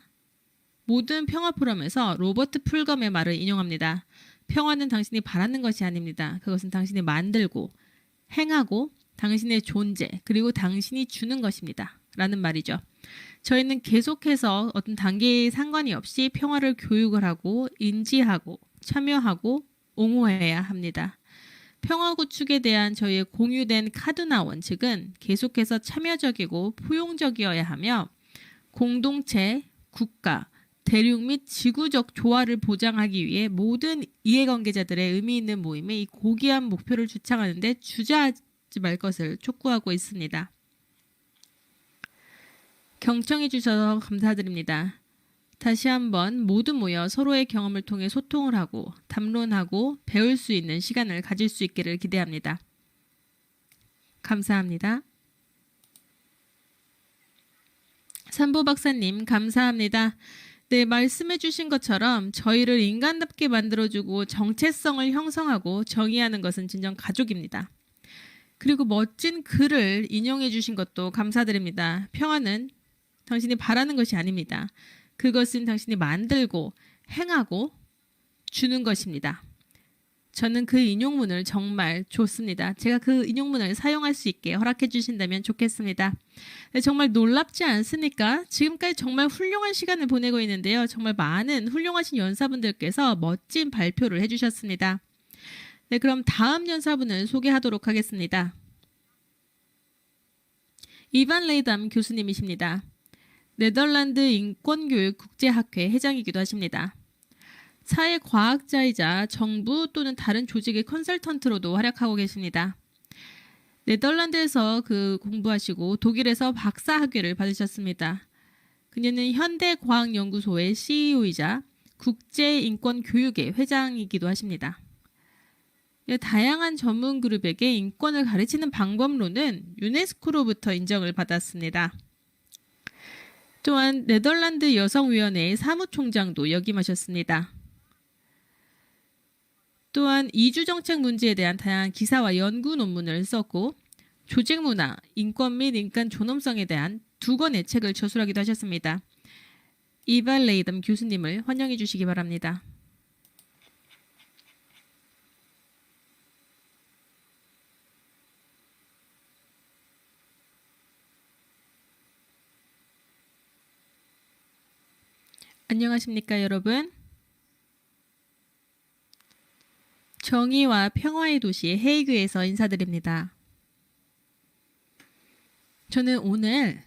모든 평화 포럼에서 로버트 풀검의 말을 인용합니다. 평화는 당신이 바라는 것이 아닙니다. 그것은 당신이 만들고 행하고 당신의 존재 그리고 당신이 주는 것입니다. 라는 말이죠. 저희는 계속해서 어떤 단계에 상관이 없이 평화를 교육을 하고 인지하고 참여하고 옹호해야 합니다. 평화 구축에 대한 저희의 공유된 카드나 원칙은 계속해서 참여적이고 포용적이어야 하며 공동체, 국가, 대륙 및 지구적 조화를 보장하기 위해 모든 이해관계자들의 의미 있는 모임에 이 고귀한 목표를 주창하는 데 주저하지 말 것을 촉구하고 있습니다. 경청해 주셔서 감사드립니다. 다시 한번 모두 모여 서로의 경험을 통해 소통을 하고 담론하고 배울 수 있는 시간을 가질 수 있기를 기대합니다. 감사합니다. 산보 박사님 감사합니다. 네, 말씀해 주신 것처럼 저희를 인간답게 만들어주고 정체성을 형성하고 정의하는 것은 진정 가족입니다. 그리고 멋진 글을 인용해 주신 것도 감사드립니다. 평화는 당신이 바라는 것이 아닙니다. 그것은 당신이 만들고 행하고 주는 것입니다. 저는 그 인용문을 정말 좋습니다. 제가 그 인용문을 사용할 수 있게 허락해 주신다면 좋겠습니다. 네, 정말 놀랍지 않습니까? 지금까지 정말 훌륭한 시간을 보내고 있는데요. 정말 많은 훌륭하신 연사분들께서 멋진 발표를 해주셨습니다. 네, 그럼 다음 연사분을 소개하도록 하겠습니다. 이반 레이담 교수님이십니다. 네덜란드 인권교육 국제학회 회장이기도 하십니다. 사회과학자이자 정부 또는 다른 조직의 컨설턴트로도 활약하고 계십니다. 네덜란드에서 공부하시고 독일에서 박사학위를 받으셨습니다. 그녀는 현대과학연구소의 CEO이자 국제인권교육의 회장이기도 하십니다. 다양한 전문 그룹에게 인권을 가르치는 방법론은 유네스코로부터 인정을 받았습니다. 또한 네덜란드 여성위원회의 사무총장도 역임하셨습니다. 또한 이주정책 문제에 대한 다양한 기사와 연구 논문을 썼고 조직문화, 인권 및 인간 존엄성에 대한 2권의 책을 저술하기도 하셨습니다. 이반 레이담 교수님을 환영해 주시기 바랍니다. 안녕하십니까 여러분. 정의와 평화의 도시 헤이그에서 인사드립니다. 저는 오늘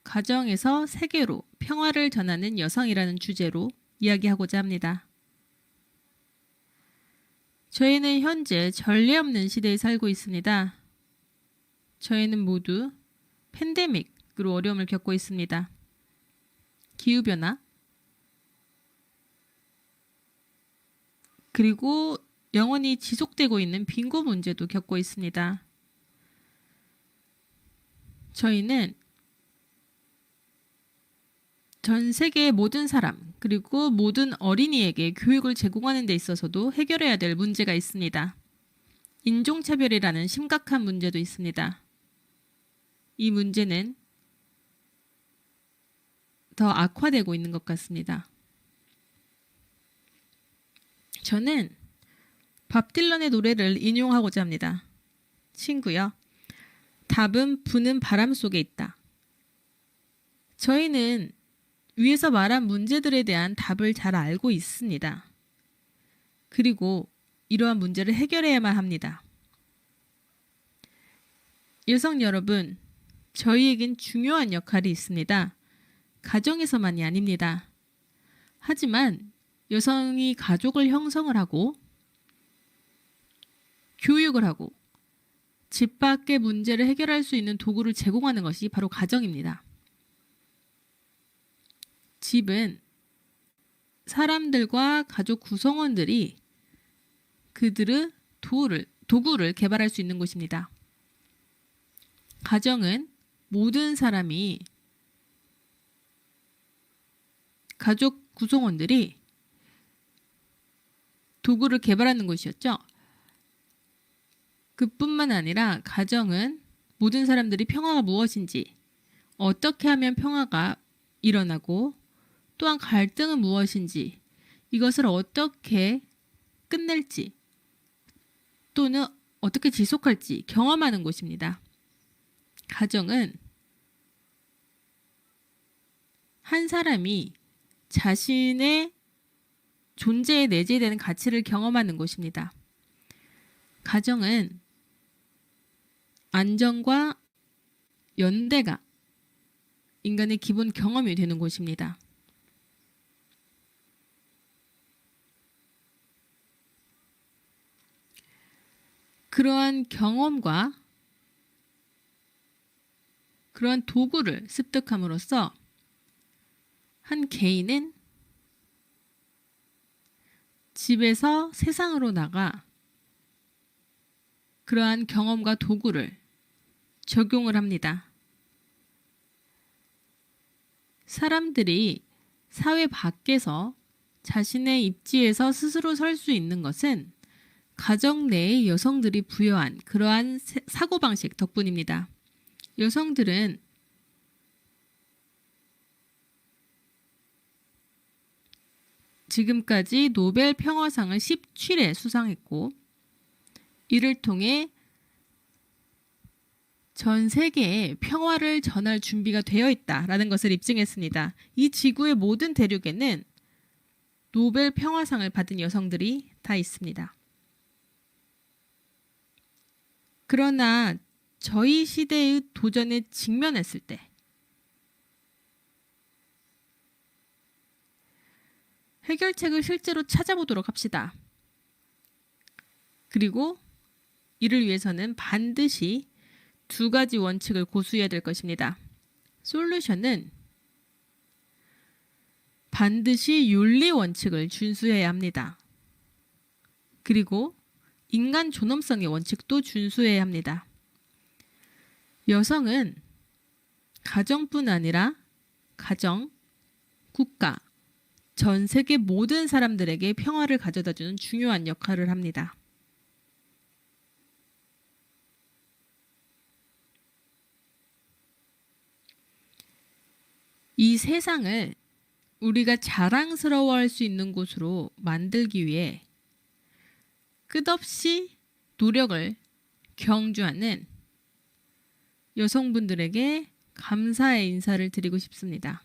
가정에서 세계로 평화를 전하는 여성이라는 주제로 이야기하고자 합니다. 저희는 현재 전례 없는 시대에 살고 있습니다. 저희는 모두 팬데믹으로 어려움을 겪고 있습니다. 기후변화, 그리고 영원히 지속되고 있는 빈곤 문제도 겪고 있습니다. 저희는 전 세계의 모든 사람, 그리고 모든 어린이에게 교육을 제공하는 데 있어서도 해결해야 될 문제가 있습니다. 인종차별이라는 심각한 문제도 있습니다. 이 문제는 더 악화되고 있는 것 같습니다. 저는 밥 딜런의 노래를 인용하고자 합니다. 친구여, 답은 부는 바람 속에 있다. 저희는 위에서 말한 문제들에 대한 답을 잘 알고 있습니다. 그리고 이러한 문제를 해결해야만 합니다. 여성 여러분, 저희에겐 중요한 역할이 있습니다. 가정에서만이 아닙니다. 하지만 여성이 가족을 형성을 하고 교육을 하고 집 밖의 문제를 해결할 수 있는 도구를 제공하는 것이 바로 가정입니다. 집은 사람들과 가족 구성원들이 그들의 도구를 개발할 수 있는 곳입니다. 가정은 모든 사람이 가족 구성원들이 도구를 개발하는 곳이었죠. 그뿐만 아니라 가정은 모든 사람들이 평화가 무엇인지, 어떻게 하면 평화가 일어나고 또한 갈등은 무엇인지, 이것을 어떻게 끝낼지 또는 어떻게 지속할지 경험하는 곳입니다. 가정은 한 사람이 자신의 존재에 내재되는 가치를 경험하는 곳입니다. 가정은 안정과 연대가 인간의 기본 경험이 되는 곳입니다. 그러한 경험과 그러한 도구를 습득함으로써 한 개인은 집에서 세상으로 나가 그러한 경험과 도구를 적용을 합니다. 사람들이 사회 밖에서 자신의 입지에서 스스로 설 수 있는 것은 가정 내의 여성들이 부여한 그러한 사고방식 덕분입니다. 여성들은 지금까지 노벨 평화상을 17회 수상했고 이를 통해 전 세계에 평화를 전할 준비가 되어 있다라는 것을 입증했습니다. 이 지구의 모든 대륙에는 노벨 평화상을 받은 여성들이 다 있습니다. 그러나 저희 시대의 도전에 직면했을 때 해결책을 실제로 찾아보도록 합시다. 그리고 이를 위해서는 반드시 두 가지 원칙을 고수해야 될 것입니다. 솔루션은 반드시 윤리 원칙을 준수해야 합니다. 그리고 인간 존엄성의 원칙도 준수해야 합니다. 여성은 가정뿐 아니라 가정, 국가, 전 세계 모든 사람들에게 평화를 가져다주는 중요한 역할을 합니다. 이 세상을 우리가 자랑스러워할 수 있는 곳으로 만들기 위해 끝없이 노력을 경주하는 여성분들에게 감사의 인사를 드리고 싶습니다.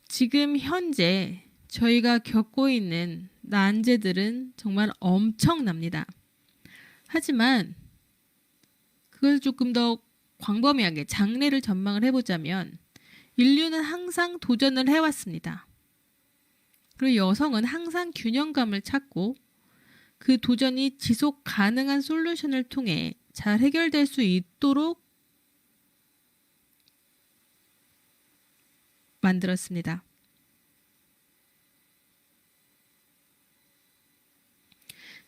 지금 현재 저희가 겪고 있는 난제들은 정말 엄청납니다. 하지만 그걸 조금 더 광범위하게 장래를 전망을 해보자면 인류는 항상 도전을 해왔습니다. 그리고 여성은 항상 균형감을 찾고 그 도전이 지속 가능한 솔루션을 통해 잘 해결될 수 있도록 만들었습니다.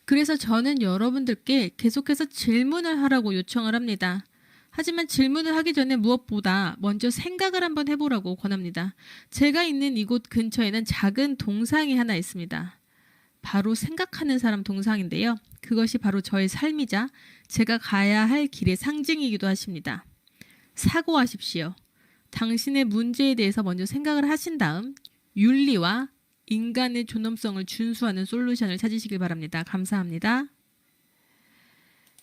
그래서 저는 여러분들께 계속해서 질문을 하라고 요청을 합니다. 하지만 질문을 하기 전에 무엇보다 먼저 생각을 한번 해보라고 권합니다. 제가 있는 이곳 근처에는 작은 동상이 하나 있습니다. 바로 생각하는 사람 동상인데요. 그것이 바로 저의 삶이자 제가 가야 할 길의 상징이기도 하십니다. 사고하십시오. 당신의 문제에 대해서 먼저 생각을 하신 다음 윤리와 인간의 존엄성을 준수하는 솔루션을 찾으시길 바랍니다. 감사합니다.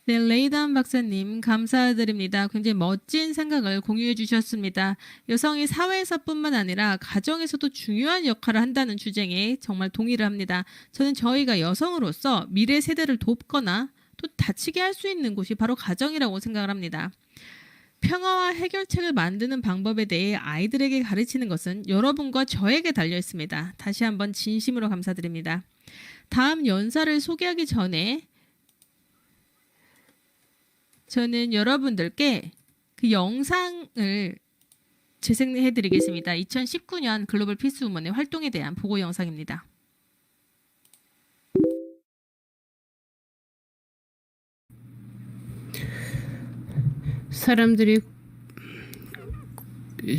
네, 레이단 박사님 감사드립니다. 굉장히 멋진 생각을 공유해 주셨습니다. 여성이 사회에서뿐만 아니라 가정에서도 중요한 역할을 한다는 주장에 정말 동의를 합니다. 저는 저희가 여성으로서 미래 세대를 돕거나 또 다치게 할 수 있는 곳이 바로 가정이라고 생각을 합니다. 평화와 해결책을 만드는 방법에 대해 아이들에게 가르치는 것은 여러분과 저에게 달려 있습니다. 다시 한번 진심으로 감사드립니다. 다음 연사를 소개하기 전에 저는 여러분들께 그 영상을 재생해 드리겠습니다. 2019년 글로벌 피스 우먼의 활동에 대한 보고 영상입니다. 사람들이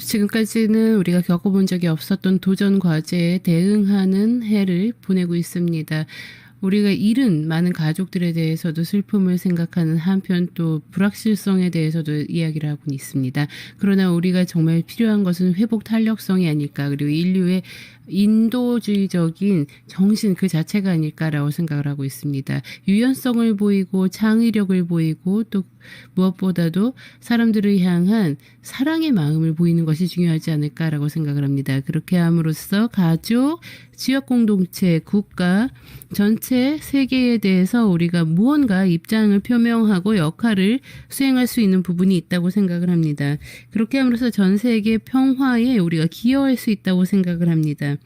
지금까지는 우리가 겪어본 적이 없었던 도전 과제에 대응하는 해를 보내고 있습니다. 우리가 잃은 많은 가족들에 대해서도 슬픔을 생각하는 한편 또 불확실성에 대해서도 이야기를 하고 있습니다. 그러나 우리가 정말 필요한 것은 회복 탄력성이 아닐까, 그리고 인류의 인도주의적인 정신 그 자체가 아닐까라고 생각을 하고 있습니다. 유연성을 보이고 창의력을 보이고 또 무엇보다도 사람들을 향한 사랑의 마음을 보이는 것이 중요하지 않을까라고 생각을 합니다. 그렇게 함으로써 가족, 지역 공동체, 국가, 전체 세계에 대해서 우리가 무언가 입장을 표명하고 역할을 수행할 수 있는 부분이 있다고 생각을 합니다. 그렇게 함으로써 전 세계 평화에 우리가 기여할 수 있다고 생각을 합니다.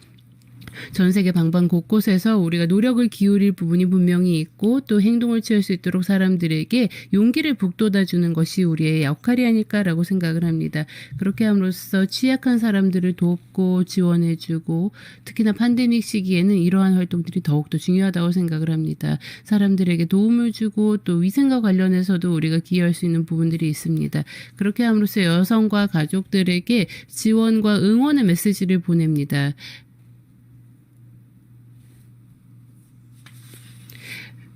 전 세계 방방 곳곳에서 우리가 노력을 기울일 부분이 분명히 있고 또 행동을 취할 수 있도록 사람들에게 용기를 북돋아주는 것이 우리의 역할이 아닐까라고 생각을 합니다. 그렇게 함으로써 취약한 사람들을 돕고 지원해주고 특히나 팬데믹 시기에는 이러한 활동들이 더욱더 중요하다고 생각을 합니다. 사람들에게 도움을 주고 또 위생과 관련해서도 우리가 기여할 수 있는 부분들이 있습니다. 그렇게 함으로써 여성과 가족들에게 지원과 응원의 메시지를 보냅니다.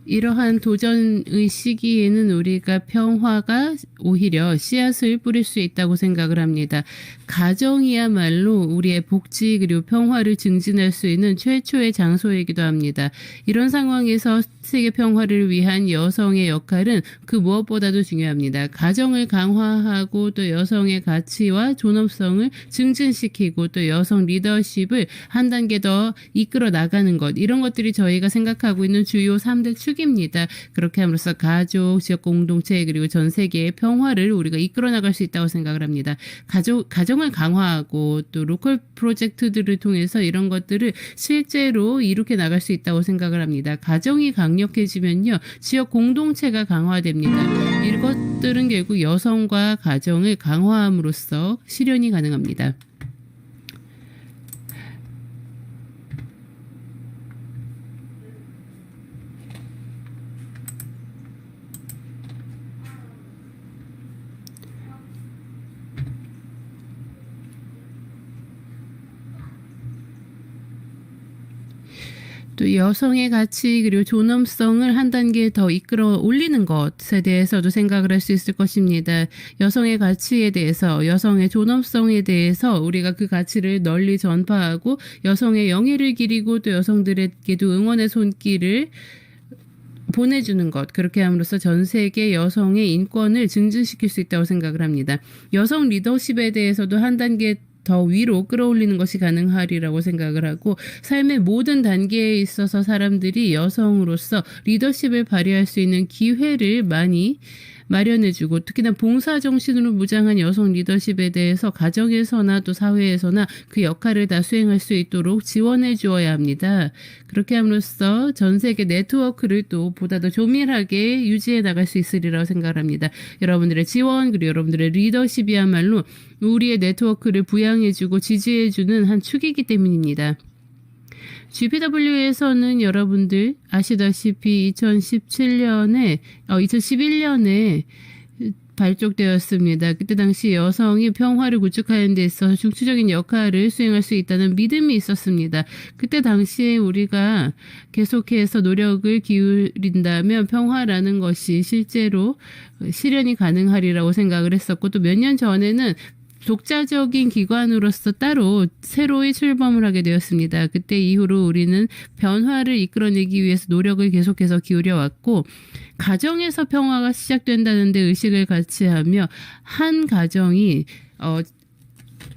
이러한 도전의 시기에는 우리가 평화가 오히려 씨앗을 뿌릴 수 있다고 생각을 합니다. 가정이야말로 우리의 복지 그리고 평화를 증진할 수 있는 최초의 장소이기도 합니다. 이런 상황에서 세계 평화를 위한 여성의 역할은 그 무엇보다도 중요합니다. 가정을 강화하고 또 여성의 가치와 존엄성을 증진시키고 또 여성 리더십을 한 단계 더 이끌어 나가는 것, 이런 것들이 저희가 생각하고 있는 주요 3대 축입니다. 그렇게 함으로써 가족, 지역 공동체 그리고 전 세계의 평화를 우리가 이끌어 나갈 수 있다고 생각을 합니다. 가정을 강화하고 또 로컬 프로젝트들을 통해서 이런 것들을 실제로 이룩해 나갈 수 있다고 생각을 합니다. 가정이 강력해지면요, 지역 공동체가 강화됩니다. 이것들은 결국 여성과 가정을 강화함으로써 실현이 가능합니다. 또 여성의 가치 그리고 존엄성을 한 단계 더 이끌어 올리는 것에 대해서도 생각을 할 수 있을 것입니다. 여성의 가치에 대해서, 여성의 존엄성에 대해서 우리가 그 가치를 널리 전파하고 여성의 영예를 기리고 또 여성들에게도 응원의 손길을 보내주는 것, 그렇게 함으로써 전 세계 여성의 인권을 증진시킬 수 있다고 생각을 합니다. 여성 리더십에 대해서도 한 단계 더 위로 끌어올리는 것이 가능하리라고 생각을 하고, 삶의 모든 단계에 있어서 사람들이 여성으로서 리더십을 발휘할 수 있는 기회를 많이 마련해주고, 특히나 봉사정신으로 무장한 여성 리더십에 대해서 가정에서나 또 사회에서나 그 역할을 다 수행할 수 있도록 지원해 주어야 합니다. 그렇게 함으로써 전 세계 네트워크를 또 보다 더 조밀하게 유지해 나갈 수 있으리라고 생각합니다. 여러분들의 지원 그리고 여러분들의 리더십이야말로 우리의 네트워크를 부양해주고 지지해주는 한 축이기 때문입니다. GPW에서는 여러분들 아시다시피 2011년에 발족되었습니다. 그때 당시 여성이 평화를 구축하는 데 있어서 중추적인 역할을 수행할 수 있다는 믿음이 있었습니다. 그때 당시에 우리가 계속해서 노력을 기울인다면 평화라는 것이 실제로 실현이 가능하리라고 생각을 했었고, 또 몇 년 전에는 독자적인 기관으로서 따로 새로이 출범을 하게 되었습니다. 그때 이후로 우리는 변화를 이끌어내기 위해서 노력을 계속해서 기울여왔고, 가정에서 평화가 시작된다는 데 의식을 같이 하며 한 가정이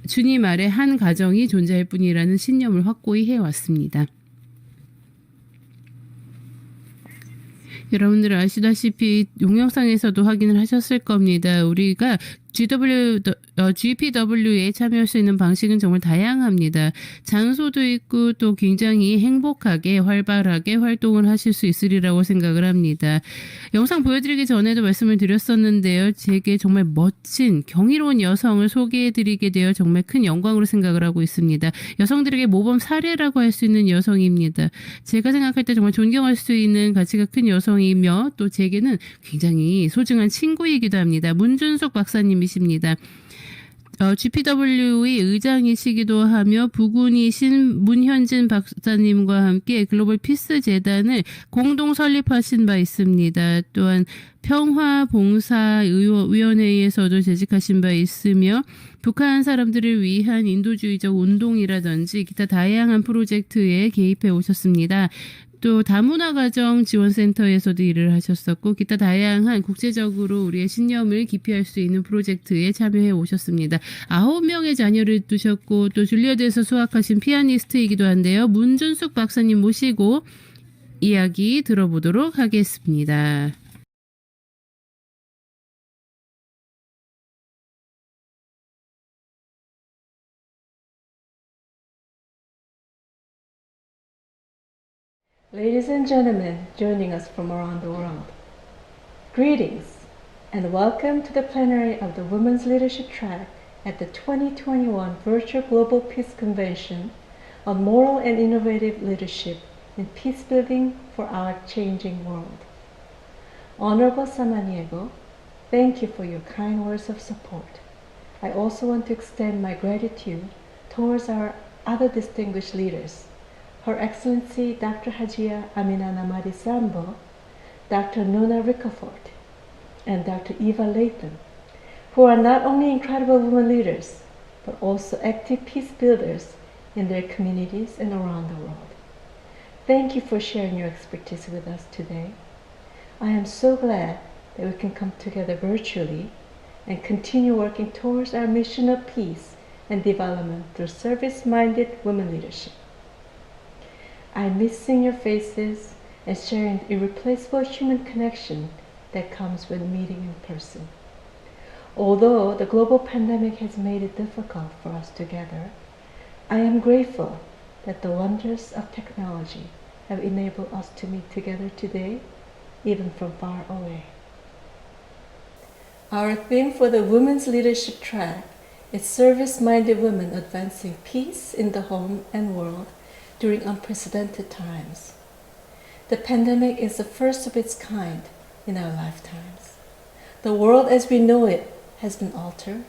주님 아래 한 가정이 존재할 뿐이라는 신념을 확고히 해왔습니다. 여러분들 아시다시피 동영상에서도 확인을 하셨을 겁니다. 우리가 GPW에 참여할 수 있는 방식은 정말 다양합니다. 장소도 있고 또 굉장히 행복하게 활발하게 활동을 하실 수 있으리라고 생각을 합니다. 영상 보여드리기 전에도 말씀을 드렸었는데요. 제게 정말 멋진 경이로운 여성을 소개해드리게 되어 정말 큰 영광으로 생각을 하고 있습니다. 여성들에게 모범 사례라고 할 수 있는 여성입니다. 제가 생각할 때 정말 존경할 수 있는 가치가 큰 여성이며 또 제게는 굉장히 소중한 친구이기도 합니다. 문준숙 박사님이십니다. GPW의 의장이시기도 하며 부군이신 문현진 박사님과 함께 글로벌 피스 재단을 공동 설립하신 바 있습니다. 또한 평화봉사위원회에서도 재직하신 바 있으며 북한 사람들을 위한 인도주의적 운동이라든지 기타 다양한 프로젝트에 개입해 오셨습니다. 또 다문화가정 지원센터에서도 일을 하셨었고, 기타 다양한 국제적으로 우리의 신념을 기피할 수 있는 프로젝트에 참여해 오셨습니다. 9명의 자녀를 두셨고 또 줄리어드에서 수학하신 피아니스트이기도 한데요. 문준숙 박사님 모시고 이야기 들어보도록 하겠습니다. Ladies and gentlemen joining us from around the world, greetings and welcome to the plenary of the Women's Leadership Track at the 2021 Virtual Global Peace Convention on Moral and Innovative Leadership in Peace Building for Our Changing World. Honorable Samaniego, thank you for your kind words of support. I also want to extend my gratitude towards our other distinguished leaders, Her Excellency Dr. Hajia Amina Namadi Sambo, Dr. Nuna Ricafort, and Dr. Eva Latham, who are not only incredible women leaders, but also active peace builders in their communities and around the world. Thank you for sharing your expertise with us today. I am so glad that we can come together virtually and continue working towards our mission of peace and development through service-minded women leadership. I miss seeing your faces and sharing the irreplaceable human connection that comes when meeting in person. Although the global pandemic has made it difficult for us to gather, I am grateful that the wonders of technology have enabled us to meet together today, even from far away. Our theme for the Women's Leadership track is Service-Minded Women Advancing Peace in the Home and World during unprecedented times. The pandemic is the first of its kind in our lifetimes. The world as we know it has been altered,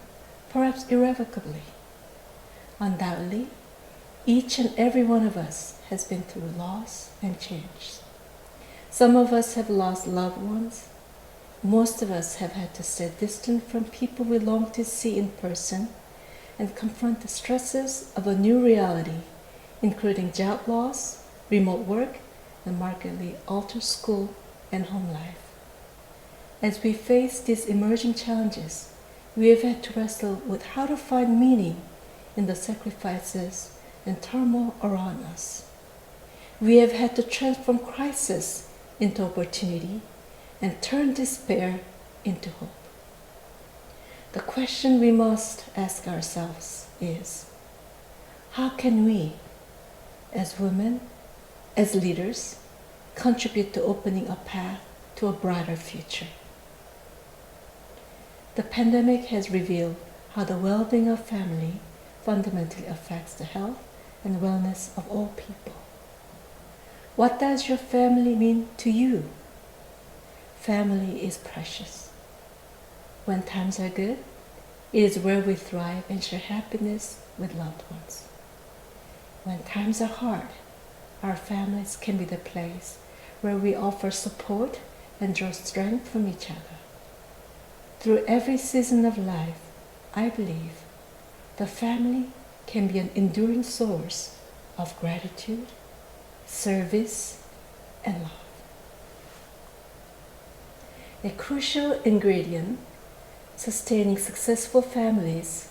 perhaps irrevocably. Undoubtedly, each and every one of us has been through loss and change. Some of us have lost loved ones. Most of us have had to stay distant from people we long to see in person and confront the stresses of a new reality, including job loss, remote work, and markedly altered school and home life. As we face these emerging challenges, we have had to wrestle with how to find meaning in the sacrifices and turmoil around us. We have had to transform crisis into opportunity and turn despair into hope. The question we must ask ourselves is, how can we, as women, as leaders, contribute to opening a path to a brighter future? The pandemic has revealed how the well-being of family fundamentally affects the health and wellness of all people. What does your family mean to you? Family is precious. When times are good, it is where we thrive and share happiness with loved ones. When times are hard, our families can be the place where we offer support and draw strength from each other. Through every season of life, I believe the family can be an enduring source of gratitude, service, and love. A crucial ingredient sustaining successful families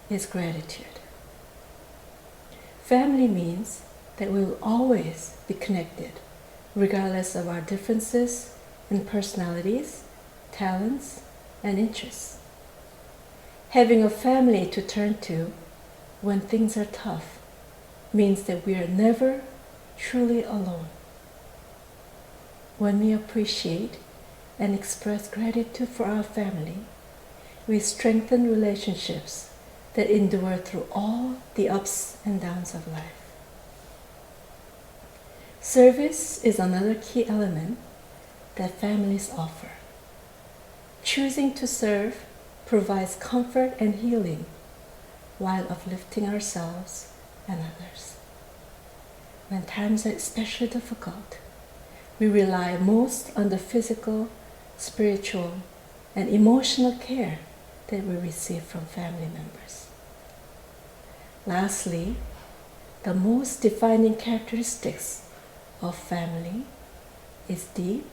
is gratitude. Family means that we will always be connected, regardless of our differences in personalities, talents, and interests. Having a family to turn to when things are tough means that we are never truly alone. When we appreciate and express gratitude for our family, we strengthen relationships that endure through all the ups and downs of life. Service is another key element that families offer. Choosing to serve provides comfort and healing while uplifting ourselves and others. When times are especially difficult, we rely most on the physical, spiritual, and emotional care that we receive from family members. Lastly, the most defining characteristics of family is deep,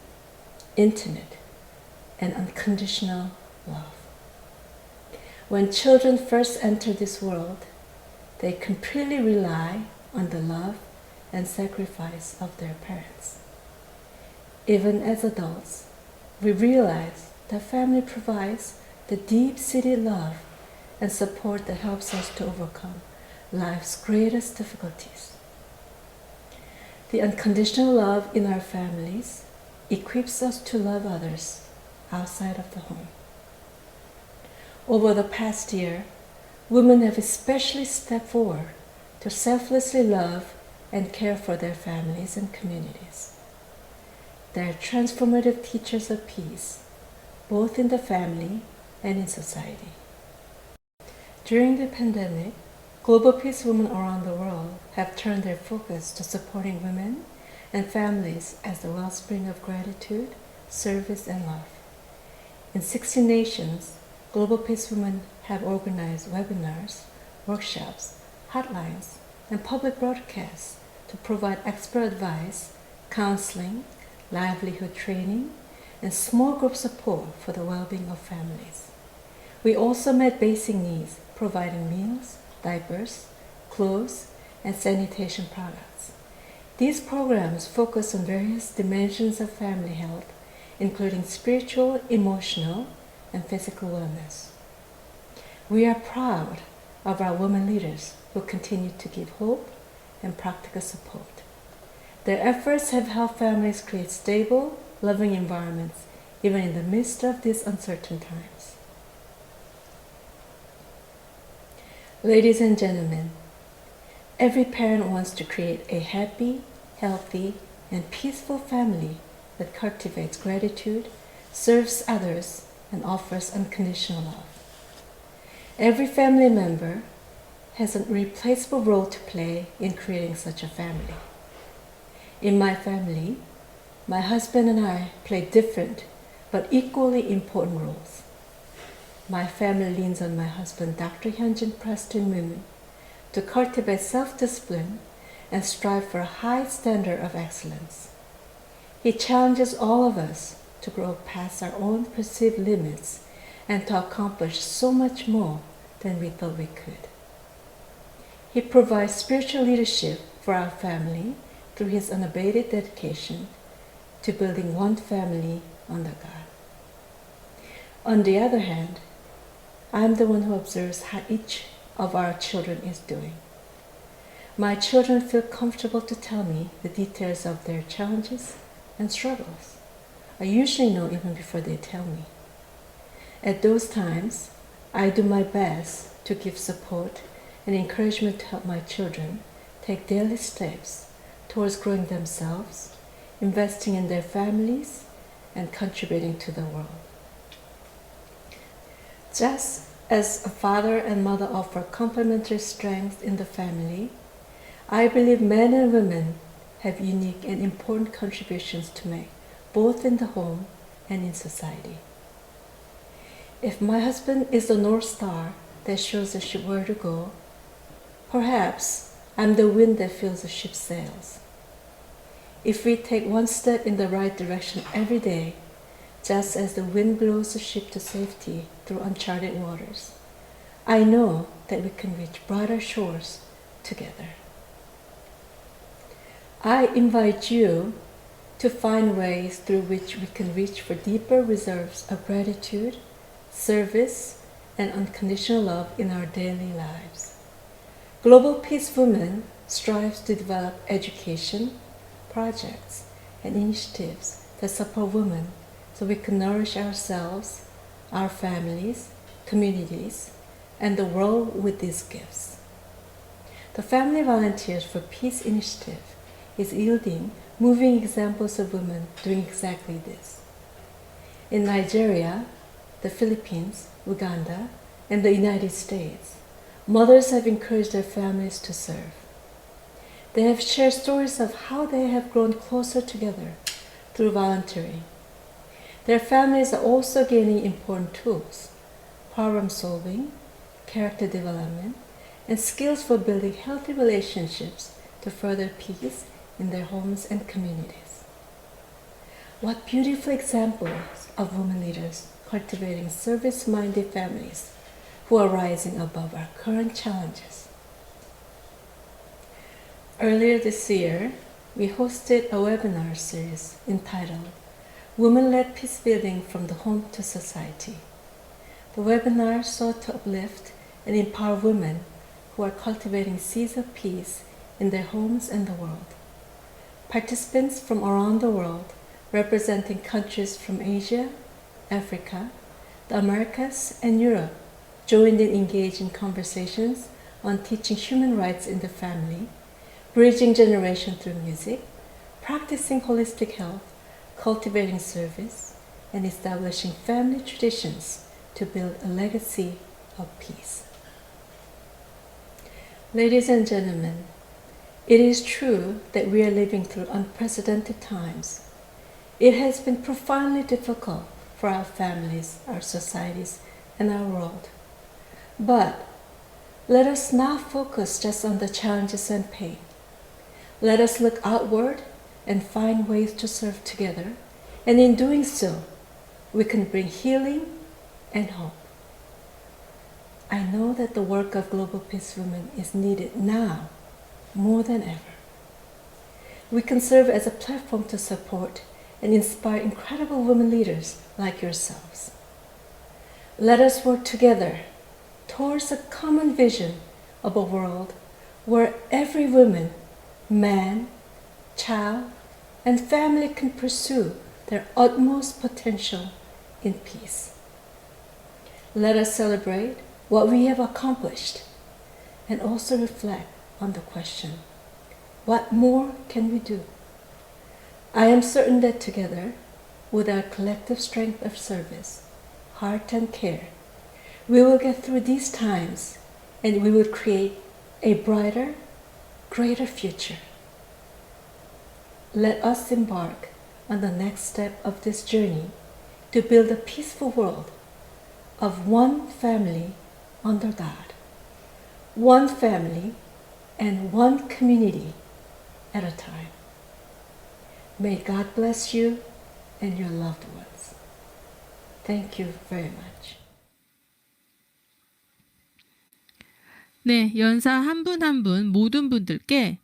intimate, and unconditional love. When children first enter this world, they completely rely on the love and sacrifice of their parents. Even as adults, we realize that family provides the deep-seated love and support that helps us to overcome life's greatest difficulties. The unconditional love in our families equips us to love others outside of the home. Over the past year, women have especially stepped forward to selflessly love and care for their families and communities. They are transformative teachers of peace, both in the family and in society. During the pandemic, global peace women around the world have turned their focus to supporting women and families as the wellspring of gratitude, service, and love. In 60 nations, global peace women have organized webinars, workshops, hotlines, and public broadcasts to provide expert advice, counseling, livelihood training, and small group support for the well-being of families. We also met basic needs, providing meals, diapers, clothes, and sanitation products. These programs focus on various dimensions of family health, including spiritual, emotional, and physical wellness. We are proud of our women leaders who continue to give hope and practical support. Their efforts have helped families create stable, loving environments even in the midst of these uncertain times. Ladies and gentlemen, every parent wants to create a happy, healthy, and peaceful family that cultivates gratitude, serves others, and offers unconditional love. Every family member has an irreplaceable role to play in creating such a family. In my family, my husband and I play different but equally important roles. My family leans on my husband, Dr. Hyunjin Preston Moon, to cultivate self-discipline and strive for a high standard of excellence. He challenges all of us to grow past our own perceived limits and to accomplish so much more than we thought we could. He provides spiritual leadership for our family through his unabated dedication to building one family under God. On the other hand, I am the one who observes how each of our children is doing. My children feel comfortable to tell me the details of their challenges and struggles. I usually know even before they tell me. At those times, I do my best to give support and encouragement to help my children take daily steps towards growing themselves, investing in their families, and contributing to the world. Just as a father and mother offer complementary strengths in the family, I believe men and women have unique and important contributions to make, both in the home and in society. If my husband is the North Star that shows the ship where to go, perhaps I'm the wind that fills the ship's sails. If we take one step in the right direction every day, just as the wind blows the ship to safety through uncharted waters, I know that we can reach brighter shores together. I invite you to find ways through which we can reach for deeper reserves of gratitude, service, and unconditional love in our daily lives. Global Peace Women strives to develop education, projects, and initiatives that support women so we can nourish ourselves, our families, communities, and the world with these gifts. The Family Volunteers for Peace initiative is yielding moving examples of women doing exactly this. In Nigeria, the Philippines, Uganda, and the United States, mothers have encouraged their families to serve. They have shared stories of how they have grown closer together through volunteering. Their families are also gaining important tools, problem solving, character development, and skills for building healthy relationships to further peace in their homes and communities. What beautiful examples of women leaders cultivating service-minded families who are rising above our current challenges. Earlier this year, we hosted a webinar series entitled Women-Led Peace Building from the Home to Society. The webinar sought to uplift and empower women who are cultivating seeds of peace in their homes and the world. Participants from around the world, representing countries from Asia, Africa, the Americas, and Europe, joined in engaging conversations on teaching human rights in the family, bridging generation through music, practicing holistic health, cultivating service, and establishing family traditions to build a legacy of peace. Ladies and gentlemen, it is true that we are living through unprecedented times. It has been profoundly difficult for our families, our societies, and our world. But Let us not focus just on the challenges and pain. Let us look outward and find ways to serve together, and in doing so, we can bring healing and hope. I know that the work of Global Peace Women is needed now more than ever. We can serve as a platform to support and inspire incredible women leaders like yourselves. Let us work together towards a common vision of a world where every woman, man, child, and family can pursue their utmost potential in peace. Let us celebrate what we have accomplished and also reflect on the question, what more can we do? I am certain that together, with our collective strength of service, heart and care, we will get through these times and we will create a brighter, greater future. Let us embark on the next step of this journey to build a peaceful world of one family under God, one family and one community at a time. May God bless you and your loved ones. Thank you very much. 네, 연사 한 분 한 분 모든 분들께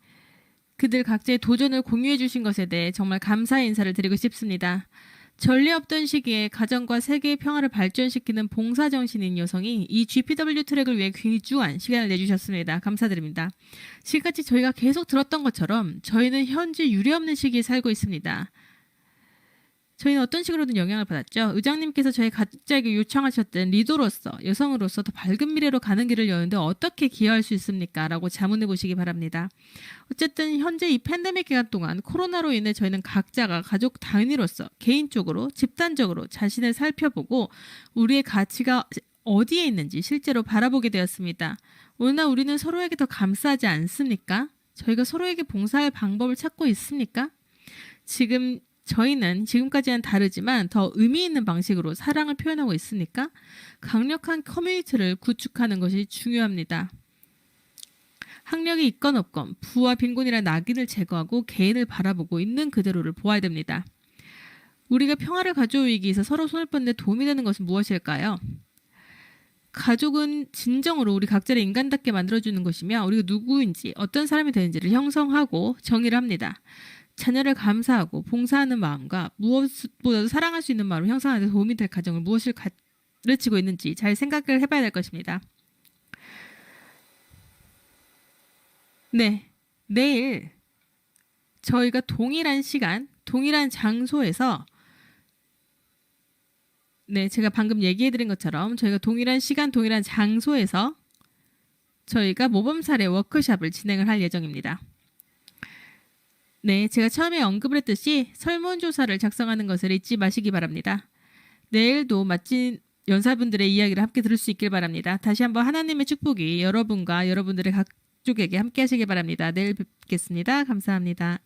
그들 각자의 도전을 공유해 주신 것에 대해 정말 감사의 인사를 드리고 싶습니다. 전례 없던 시기에 가정과 세계의 평화를 발전시키는 봉사정신인 여성이 이 GPW 트랙을 위해 귀중한 시간을 내주셨습니다. 감사드립니다. 지금까지 저희가 계속 들었던 것처럼 저희는 현재 유례없는 시기에 살고 있습니다. 저희는 어떤 식으로든 영향을 받았죠. 의장님께서 저희 각자에게 요청하셨던 리더로서, 여성으로서 더 밝은 미래로 가는 길을 여는데 어떻게 기여할 수 있습니까? 라고 자문해 보시기 바랍니다. 어쨌든 현재 이 팬데믹 기간 동안 코로나로 인해 저희는 각자가 가족 단위로서 개인적으로 집단적으로 자신을 살펴보고 우리의 가치가 어디에 있는지 실제로 바라보게 되었습니다. 오늘날 우리는 서로에게 더 감사하지 않습니까? 저희가 서로에게 봉사할 방법을 찾고 있습니까? 저희는 지금까지는 다르지만 더 의미 있는 방식으로 사랑을 표현하고 있으니까 강력한 커뮤니티를 구축하는 것이 중요합니다. 학력이 있건 없건 부와 빈곤이란 낙인을 제거하고 개인을 바라보고 있는 그대로를 보아야 됩니다. 우리가 평화를 가져오기 위해서 서로 손을 뻗는 데 도움이 되는 것은 무엇일까요? 가족은 진정으로 우리 각자를 인간답게 만들어주는 것이며 우리가 누구인지 어떤 사람이 되는지를 형성하고 정의를 합니다. 자녀를 감사하고 봉사하는 마음과 무엇보다도 사랑할 수 있는 마음을 형성하는 데 도움이 될 가정을 무엇을 가르치고 있는지 잘 생각을 해봐야 될 것입니다. 네, 내일 저희가 동일한 시간, 동일한 장소에서 제가 방금 얘기해드린 것처럼 저희가 동일한 시간, 동일한 장소에서 저희가 모범 사례 워크숍을 진행을 할 예정입니다. 네, 제가 처음에 언급을 했듯이 설문조사를 작성하는 것을 잊지 마시기 바랍니다. 내일도 멋진 연사분들의 이야기를 함께 들을 수 있길 바랍니다. 다시 한번 하나님의 축복이 여러분과 여러분들의 가족에게 함께 하시길 바랍니다. 내일 뵙겠습니다. 감사합니다.